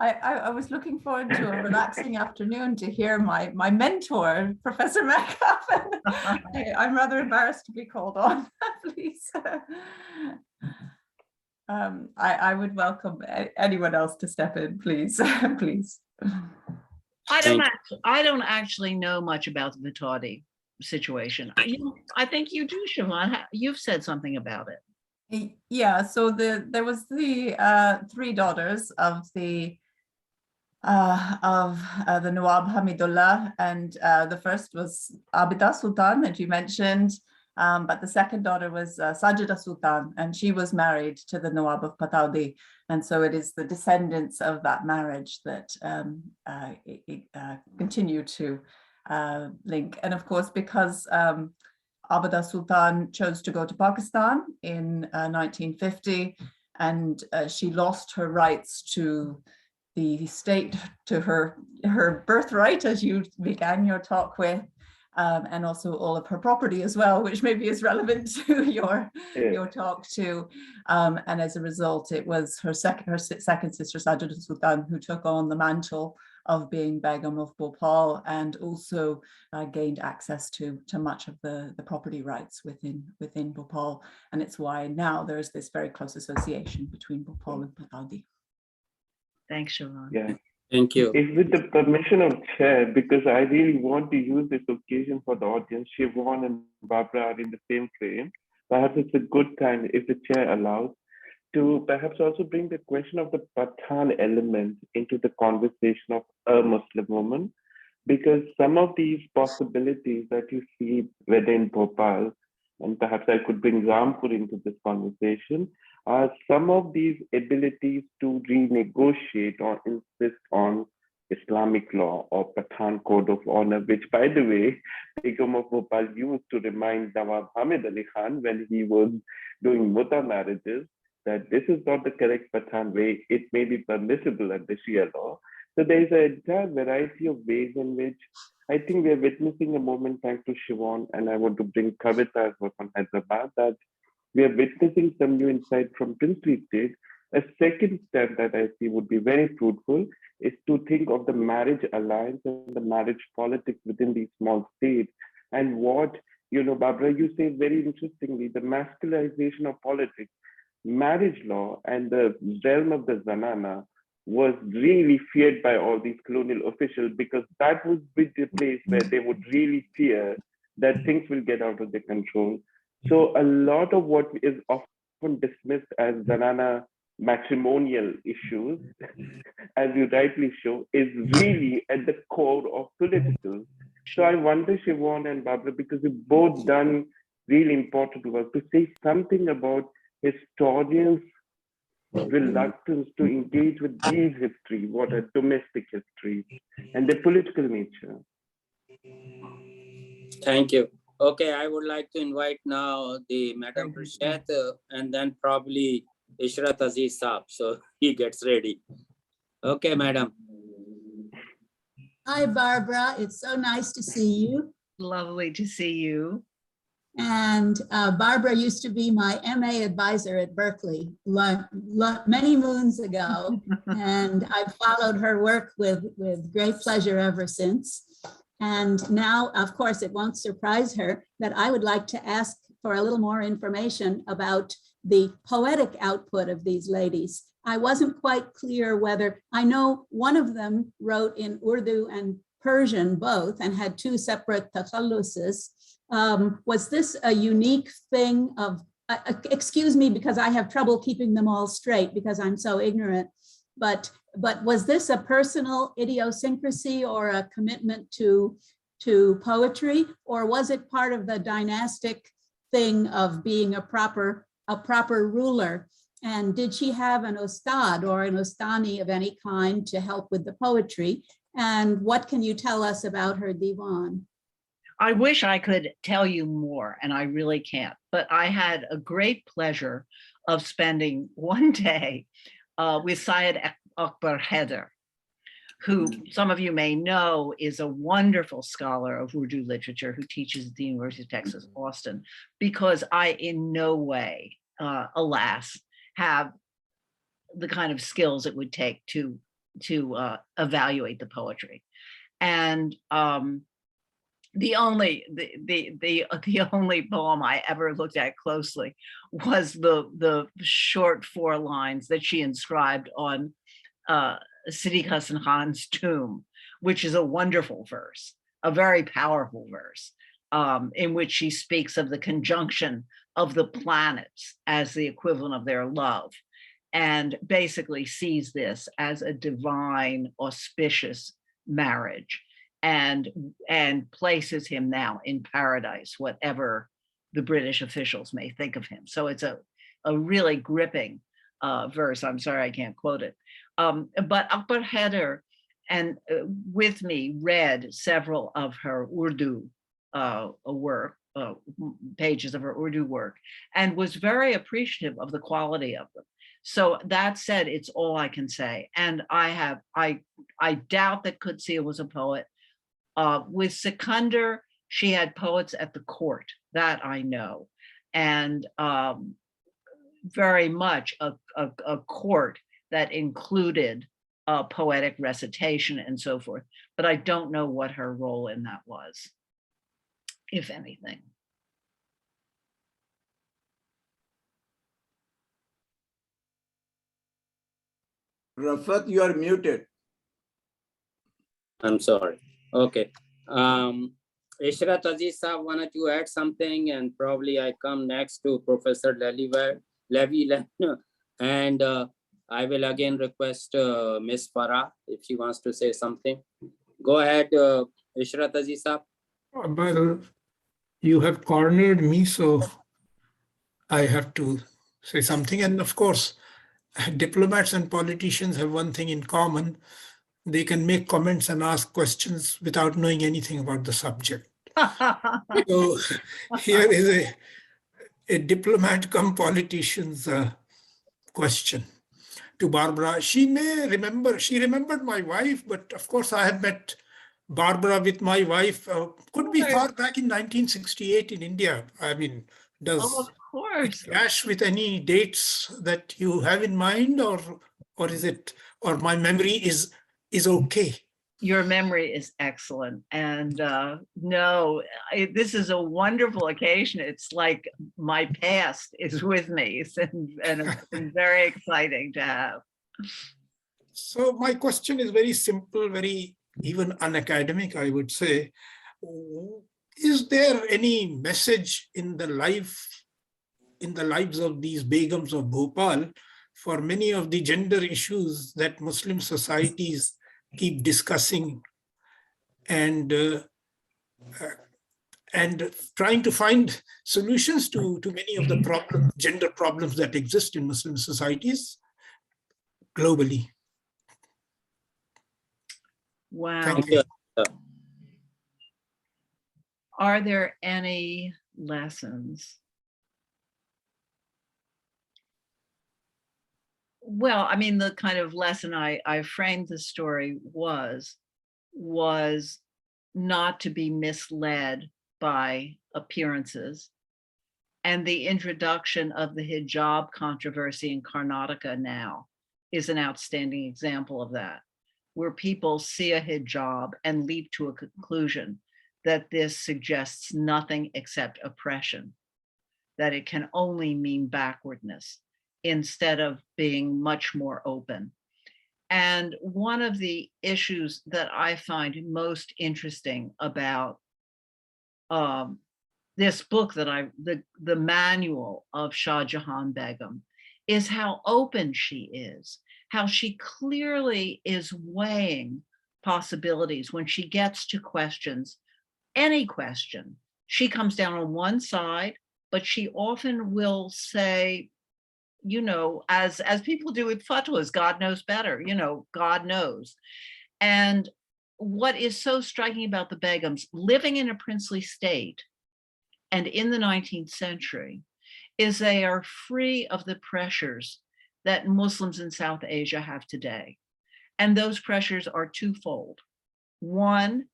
I was looking forward to a relaxing afternoon to hear my mentor, Professor Metcalf. I'm rather embarrassed to be called on, please. I would welcome anyone else to step in, please, please. I don't actually know much about the Vitaudi situation. I think you do, Siobhan. You've said something about it. Yeah, so there was the 3 daughters of the Nawab Hamidullah, and the first was Abida Sultan, that you mentioned, but the second daughter was Sajida Sultan, and she was married to the Nawab of Pataudi, and so it is the descendants of that marriage that continue to link. And of course, because Abida Sultan chose to go to Pakistan in 1950, and she lost her rights to the state, to her birthright, as you began your talk with, and also all of her property as well, which maybe is relevant to your talk too. And as a result, it was her second sister, Sajida Sultan, who took on the mantle of being Begum of Bhopal, and also gained access to much of the property rights within Bhopal. And it's why now there is this very close association between Bhopal and Pataudi. Thanks, Siobhan. Yeah. Thank you. If with the permission of Chair, because I really want to use this occasion for the audience, Siobhan and Barbara are in the same frame. Perhaps it's a good time, if the Chair allows, to perhaps also bring the question of the Pathan element into the conversation of a Muslim woman, because some of these possibilities that you see within Bhopal, and perhaps I could bring Rampur into this conversation, are some of these abilities to renegotiate or insist on Islamic law or Pathan code of honor, which, by the way, Begum of Bhopal used to remind Nawab Hamid Ali Khan when he was doing muta marriages, that this is not the correct Pathan way. It may be permissible under Shia law. So there is an entire variety of ways in which I think we are witnessing a moment, thanks to Siobhan, and I want to bring Kavita's work on Hyderabad, that we are witnessing some new insight from princely state. A second step that I see would be very fruitful is to think of the marriage alliance and the marriage politics within these small states. And what, Barbara, you say very interestingly, the masculinization of politics, marriage law and the realm of the Zanana was really feared by all these colonial officials, because that would be the place where they would really fear that things will get out of their control. So a lot of what is often dismissed as Zanana matrimonial issues, as you rightly show, is really at the core of political. So I wonder, Siobhan and Barbara, because you've both done really important work, to say something about historians' reluctance to engage with these histories, what are domestic histories, and their political nature. Thank you. Okay, I would like to invite now the Madam Prashat, and then probably Ishrat Aziz Saab, so he gets ready. Okay, Madam. Hi, Barbara. It's so nice to see you. Lovely to see you. And Barbara used to be my MA advisor at Berkeley many moons ago, and I've followed her work with great pleasure ever since. And now, of course, it won't surprise her that I would like to ask for a little more information about the poetic output of these ladies. I wasn't quite clear whether, I know one of them wrote in Urdu and Persian both and had 2 separate takhalluses. Was this a unique thing of, excuse me, because I have trouble keeping them all straight because I'm so ignorant, but was this a personal idiosyncrasy or a commitment to poetry, or was it part of the dynastic thing of being a proper ruler? And did she have an ustad or an ustani of any kind to help with the poetry? And what can you tell us about her divan? I wish I could tell you more, and I really can't, but I had a great pleasure of spending one day with Syed Akbar Haider, who some of you may know is a wonderful scholar of Urdu literature who teaches at the University of Texas, Austin, because I in no way, alas, have the kind of skills it would take to evaluate the poetry. And the only poem I ever looked at closely was the short 4 lines that she inscribed on Sidi Hassan Khan's tomb, which is a wonderful verse, a very powerful verse, in which she speaks of the conjunction of the planets as the equivalent of their love, and basically sees this as a divine, auspicious marriage, and places him now in paradise, whatever the British officials may think of him. So it's a really gripping verse. I'm sorry I can't quote it. But Akbar Haider and with me read several of her Urdu work, pages of her Urdu work, and was very appreciative of the quality of them. So that said, it's all I can say. And I doubt that Qudsiya was a poet. With Sikandar, she had poets at the court, that I know, and very much a court that included poetic recitation and so forth. But I don't know what her role in that was, if anything. Rafat, you are muted. I'm sorry. Okay. Ishrat Aziz Saab, why don't you add something, and probably I come next to Professor Levy, and I will again request Ms. Farah if she wants to say something. Go ahead, Ishrat Aziz Saab. Well, you have cornered me, so I have to say something. And of course, diplomats and politicians have one thing in common. They can make comments and ask questions without knowing anything about the subject. So here is a diplomat come politician's question to Barbara. She remembered my wife, but of course I have met Barbara with my wife, could be far back in 1968 in India. I mean, does of course clash with any dates that you have in mind, or is it, or my memory is okay? Your memory is excellent. And no, this is a wonderful occasion. It's like my past is with me, and it's been very exciting to have. So my question is very simple, very even unacademic, I would say. Is there any message in the lives of these Begums of Bhopal for many of the gender issues that Muslim societies keep discussing, and trying to find solutions to many of the gender problems that exist in Muslim societies globally? Wow. Thank you. Are there any lessons? Well, I mean, the kind of lesson I framed the story was not to be misled by appearances. And the introduction of the hijab controversy in Karnataka now is an outstanding example of that, where people see a hijab and leap to a conclusion that this suggests nothing except oppression, that it can only mean backwardness, instead of being much more open. And one of the issues that I find most interesting about this book that the manual of Shah Jahan Begum, is how open she is, how she clearly is weighing possibilities when she gets to questions, any question. She comes down on one side, but she often will say, you know, as people do with fatwas, God knows better, you know, God knows. And what is so striking about the Begums living in a princely state and in the 19th century is they are free of the pressures that Muslims in South Asia have today. And those pressures are twofold. One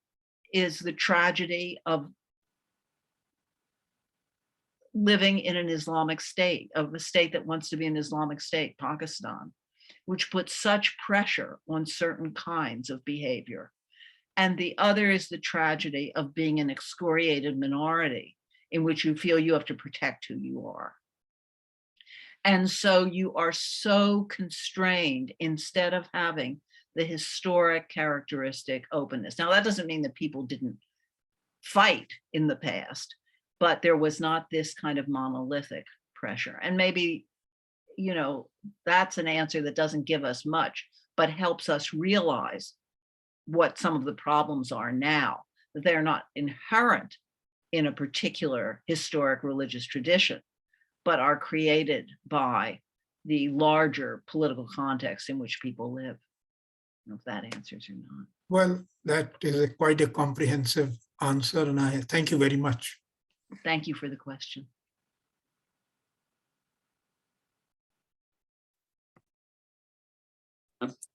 is the tragedy of living in an Islamic state, of a state that wants to be an Islamic state, Pakistan. which put such pressure on certain kinds of behavior. And the other is the tragedy of being an excoriated minority in which you feel you have to protect who you are. And so you are so constrained instead of having the historic characteristic openness. Now, that doesn't mean that people didn't fight in the past, but there was not this kind of monolithic pressure. And maybe, you know, that's an answer that doesn't give us much, but helps us realize what some of the problems are now, that they're not inherent in a particular historic religious tradition, but are created by the larger political context in which people live. I don't know if that answers or not. Well, that is quite a comprehensive answer, and I thank you very much. Thank you for the question.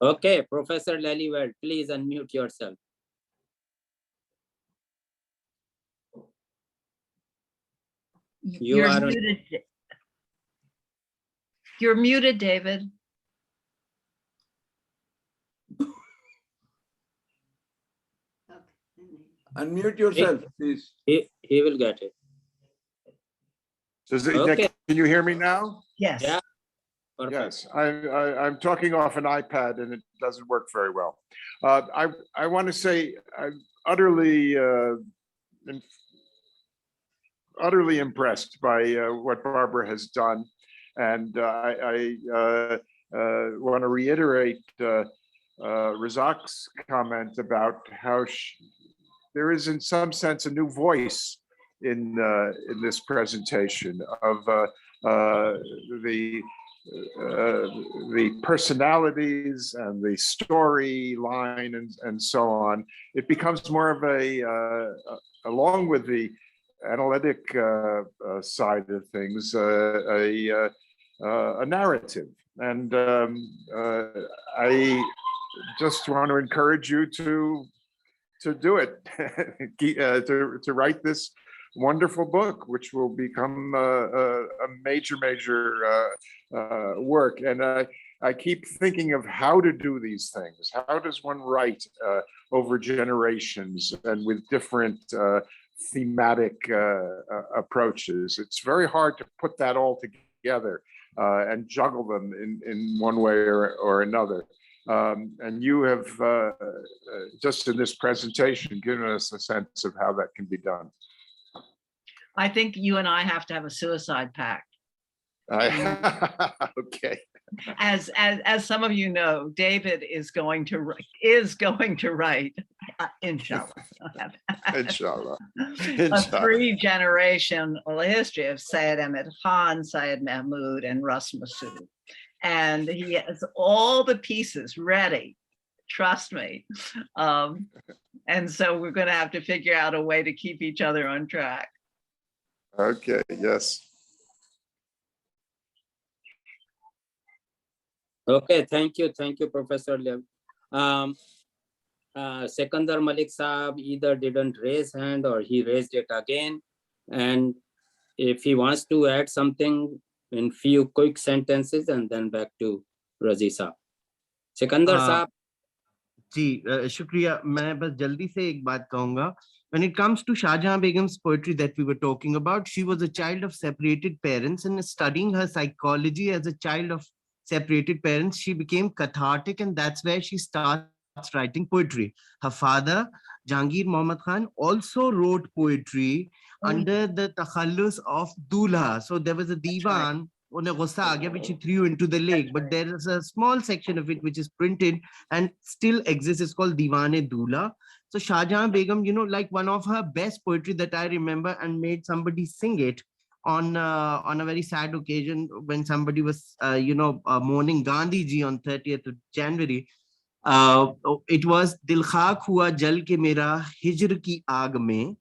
Okay, Professor Laliwell, please unmute yourself. You're muted. You're muted, David. Unmute yourself, please. He will get it. Okay. Can you hear me now? Yes. Yeah. Yes, I'm talking off an iPad and it doesn't work very well. I want to say I'm utterly impressed by what Barbara has done, and I want to reiterate Razak's comment about how there is, in some sense, a new voice in this presentation of the personalities and the storyline and so on. It becomes more of a, along with the analytic side of things, a narrative. And I just want to encourage you to do it, to write this wonderful book, which will become a major work. And I keep thinking of how to do these things. How does one write over generations and with different thematic approaches? It's very hard to put that all together and juggle them in one way or another. And you have, just in this presentation, given us a sense of how that can be done. I think you and I have to have a suicide pact. Okay. As some of you know, David is going to write, inshallah. Inshallah. A three-generational history of Syed Ahmed Khan, Syed Mahmud, and Ras Masood. And he has all the pieces ready, trust me. And so we're going to have to figure out a way to keep each other on track. Okay, yes. Okay, thank you, Professor Lev. Sekandar Malik Saab either didn't raise hand or he raised it again. And if he wants to add something in few quick sentences, and then back to Razi Saab. Sekandar Saab. जी शुक्रिया. मैं बस जल्दी से एक बात कहूँगा. When it comes to Shah Jahan Begum's poetry that we were talking about, she was a child of separated parents, and studying her psychology as a child of separated parents, she became cathartic, and that's where she starts writing poetry. Her father, Jahangir Muhammad Khan, also wrote poetry under the takhallus of Dulha. So there was a divan, which he threw into the lake, but there is a small section of it which is printed and still exists. It's called Diwan-e-Dula. So Shah Jahan Begum, you know, like one of her best poetry that I remember, and made somebody sing it on a very sad occasion when somebody was, mourning Gandhi ji on 30th of January. It was Dil Khak Hua Jal Ke Mera Hijr Ki Aag Mein,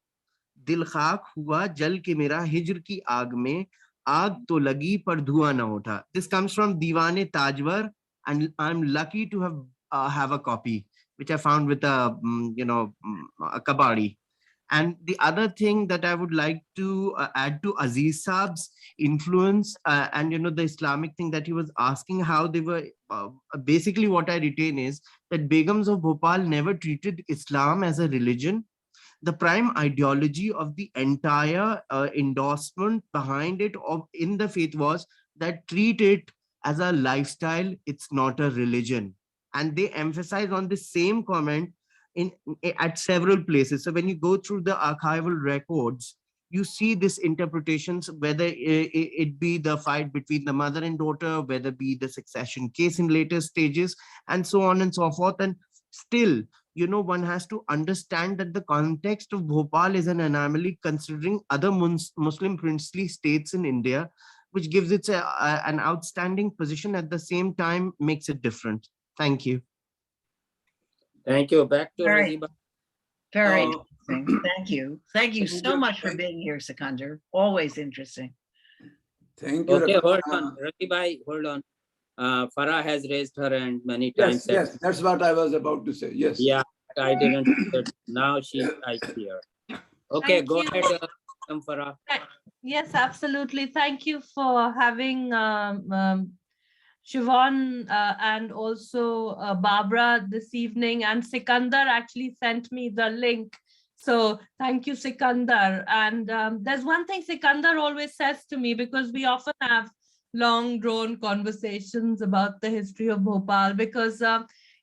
Dil Khak Hua Jal Ke Mera Hijr Ki Aag Mein, Aag To Lagi Par Dhua Na Utha. This comes from Diwan-e-Tajwar, and I'm lucky to have a copy, which I found with a kabadi. And the other thing that I would like to add to Aziz Saab's influence and the Islamic thing that he was asking, how they were basically, what I retain is that Begums of Bhopal never treated Islam as a religion. The prime ideology of the entire endorsement behind it in the faith was that treat it as a lifestyle, it's not a religion. And they emphasize on the same comment at several places. So when you go through the archival records, you see this interpretations, whether it be the fight between the mother and daughter, whether it be the succession case in later stages, and so on and so forth. And still, one has to understand that the context of Bhopal is an anomaly considering other Muslim princely states in India, which gives it an outstanding position, at the same time makes it different. Thank you. Thank you. Back to Very, Raziba. very interesting. Thank you. Thank you so much for being here, Sikandar. Always interesting. Thank you. Okay, hold on. Raziba, hold on. Farah has raised her hand many times. Yes, that's what I was about to say. Yes. Yeah, I didn't. Now I see her. Okay, go ahead, Farah. Yes, absolutely. Thank you for having Siobhan and also Barbara this evening, and Sikandar actually sent me the link. So thank you, Sikandar. And there's one thing Sikandar always says to me, because we often have long drawn conversations about the history of Bhopal, because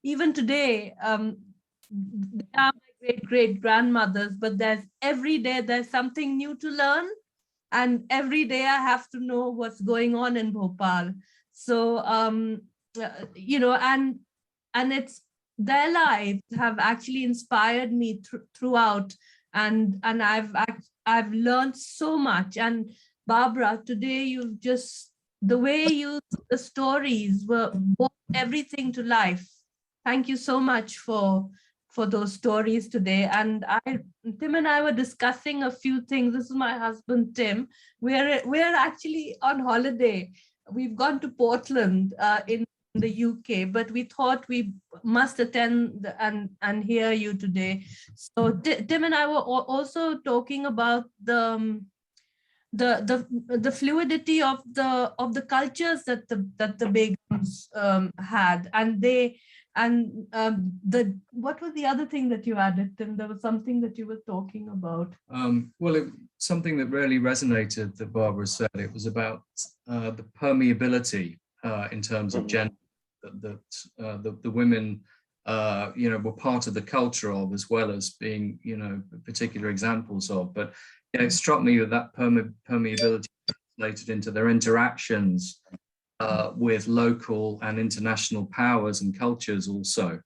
even today, they are my great grandmothers, but every day there's something new to learn. And every day I have to know what's going on in Bhopal. So, and it's their lives have actually inspired me throughout. And I've learned so much. And Barbara, today you've just, the way the stories were brought everything to life. Thank you so much for those stories today. And Tim and I were discussing a few things. This is my husband, Tim. We're actually on holiday. We've gone to Portland in the UK, but we thought we must attend and hear you today. So Tim and I were also talking about the fluidity of the cultures that the Begums had, and what was the other thing that you added, Tim? There was something that you were talking about. Well, something that really resonated that Barbara said. It was about the permeability in terms of gender that the women were part of the culture of, as well as being particular examples of. But it struck me that permeability translated into their interactions with local and international powers and cultures also,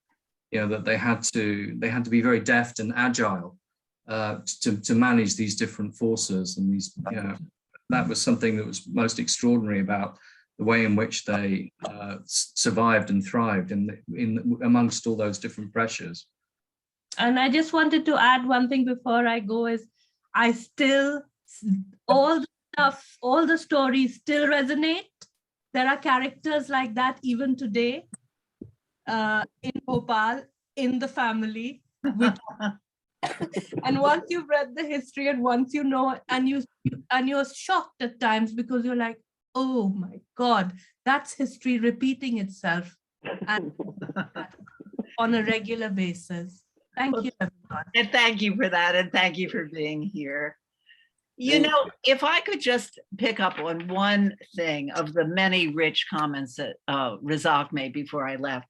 that they had to be very deft and agile to manage these different forces. And these, that was something that was most extraordinary about the way in which they survived and thrived in amongst all those different pressures. And I just wanted to add one thing before I go, is I still, all the stories still resonate. There are characters like that even today in Bhopal, in the family. And once you've read the history and once you know, and you're shocked at times, because you're like, oh my God, that's history repeating itself and on a regular basis. Thank you, everyone. And thank you for that. And thank you for being here. If I could just pick up on one thing of the many rich comments that Razak made before I left,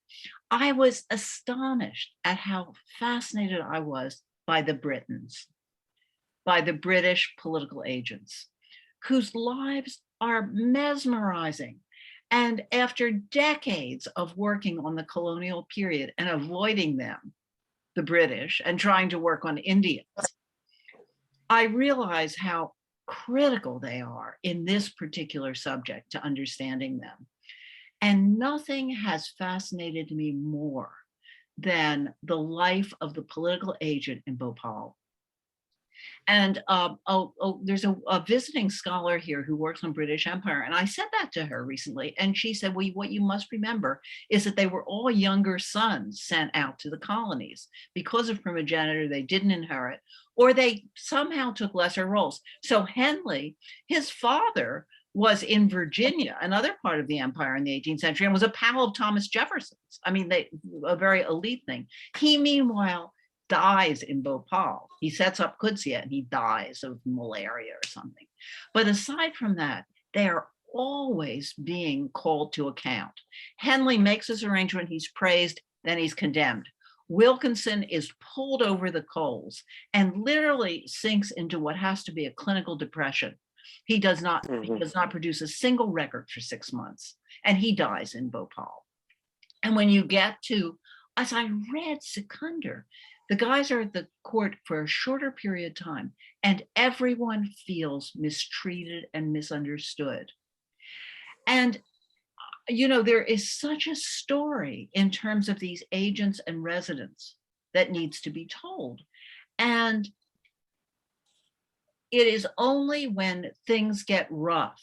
I was astonished at how fascinated I was by the Britons, by the British political agents, whose lives are mesmerizing. And after decades of working on the colonial period and avoiding them, the British, and trying to work on Indians, I realize how critical they are in this particular subject to understanding them. And nothing has fascinated me more than the life of the political agent in Bhopal. And there's a visiting scholar here who works on British Empire. And I said that to her recently. And she said, well, what you must remember is that they were all younger sons sent out to the colonies. Because of primogeniture, they didn't inherit, or they somehow took lesser roles. So Henley, his father, was in Virginia, another part of the empire in the 18th century, and was a pal of Thomas Jefferson's. I mean, a very elite thing. He, meanwhile, dies in Bhopal. He sets up Qudsiya and he dies of malaria or something. But aside from that, they are always being called to account. Henley makes his arrangement, he's praised, then he's condemned. Wilkinson is pulled over the coals and literally sinks into what has to be a clinical depression. He does not produce a single record for 6 months, and he dies in Bhopal. And when you get to, as I read Sikandar, the guys are at the court for a shorter period of time, and everyone feels mistreated and misunderstood. And, you know, there is such a story in terms of these agents and residents that needs to be told. And it is only when things get rough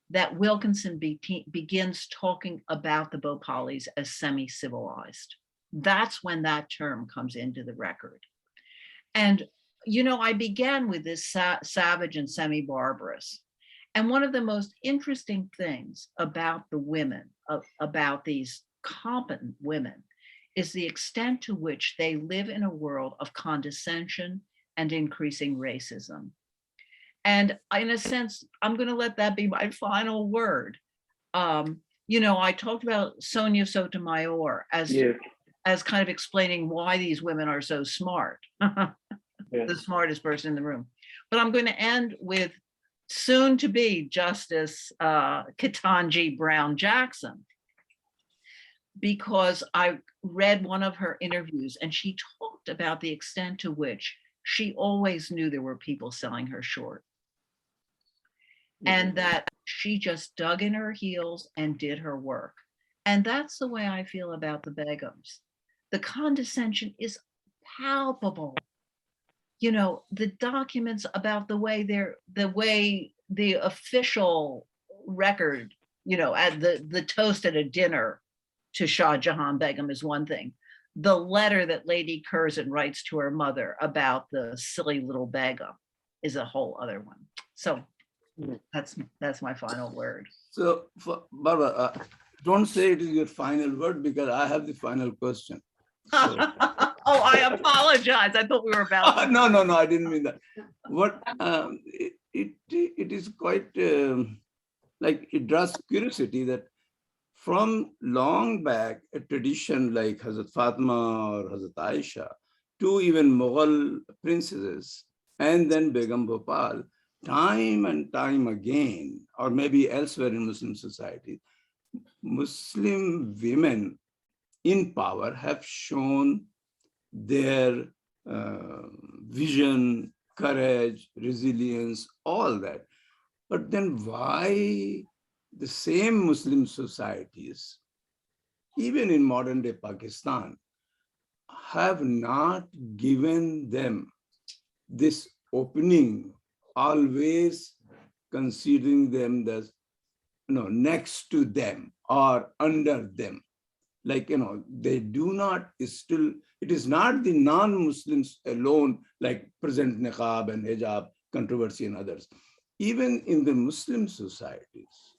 that Wilkinson begins talking about the Bhopalis as semi-civilized. That's when that term comes into the record. And, you know, I began with this savage and semi-barbarous. And one of the most interesting things about the women, about these competent women, is the extent to which they live in a world of condescension and increasing racism. And in a sense, I'm going to let that be my final word. You know, I talked about Sonia Sotomayor as kind of explaining why these women are so smart, the smartest person in the room. But I'm going to end with soon to be Justice Ketanji Brown Jackson, because I read one of her interviews and she talked about the extent to which she always knew there were people selling her short. And that she just dug in her heels and did her work. And that's the way I feel about the Begums. The condescension is palpable. You know, the documents about the way the official record, you know, at the toast at a dinner to Shah Jahan Begum is one thing. The letter that Lady Curzon writes to her mother about the silly little Begum is a whole other one. So that's my final word. So, Barbara, don't say it is your final word because I have the final question. So. Oh, I apologize. I thought we were about. No, I didn't mean that. What it is quite like it draws curiosity that from long back a tradition like Hazrat Fatima or Hazrat Aisha to even Mughal princesses and then Begum Bhopal, time and time again, or maybe elsewhere in Muslim society, Muslim women in power have shown their vision, courage, resilience, all that. But then why the same Muslim societies, even in modern day Pakistan, have not given them this opening, always considering them as, you know, next to them or under them? Like, you know, they do not, still, it is not the non-Muslims alone, like present niqab and hijab controversy and others. Even in the Muslim societies,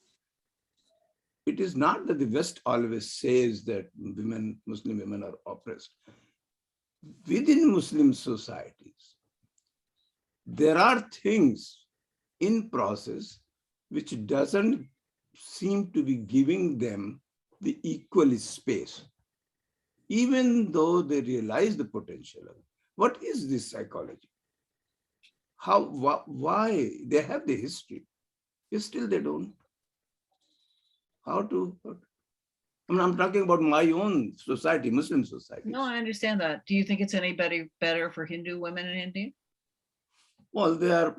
it is not that the West always says that women, Muslim women are oppressed. Within Muslim societies, there are things in process which doesn't seem to be giving them the equal space, even though they realize the potential of it. What is this psychology? How, why? They have the history, yet still they don't. How to, I mean, I'm talking about my own society, Muslim society. No, I understand that. Do you think it's anybody better for Hindu women in India? Well, they're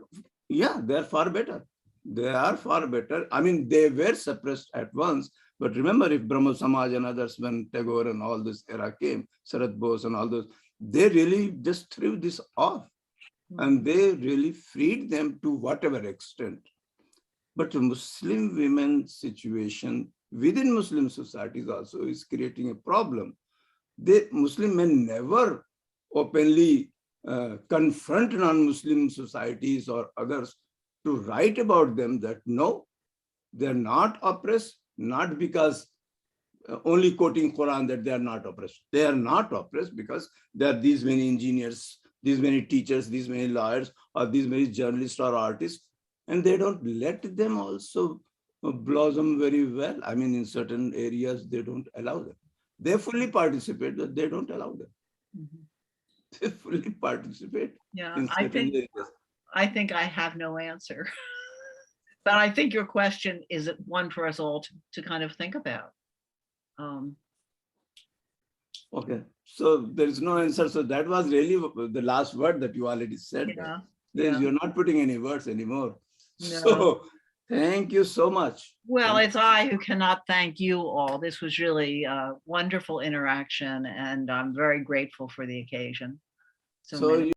far better. They are far better. I mean, they were suppressed at once, but remember, if Brahmo Samaj and others, when Tagore and all this era came, Sarat Bose and all those, they really just threw this off. and they really freed them to whatever extent. But the Muslim women's situation within Muslim societies also is creating a problem. Muslim men never openly confront non-Muslim societies or others to write about them that no, they're not oppressed, not because only quoting Quran that they are not oppressed. They are not oppressed because there are these many engineers, these many teachers, these many lawyers, or these many journalists or artists, and they don't let them also blossom very well. I mean, in certain areas, they don't allow them. They fully participate, but they don't allow them. They fully participate in certain areas. I think I have no answer. But I think your question is one for us all to kind of think about. Okay, so there is no answer. So that was really the last word that you already said. Yeah, You're not putting any words anymore. No. So thank you so much. Well, it's I who cannot thank you all. This was really a wonderful interaction, and I'm very grateful for the occasion. So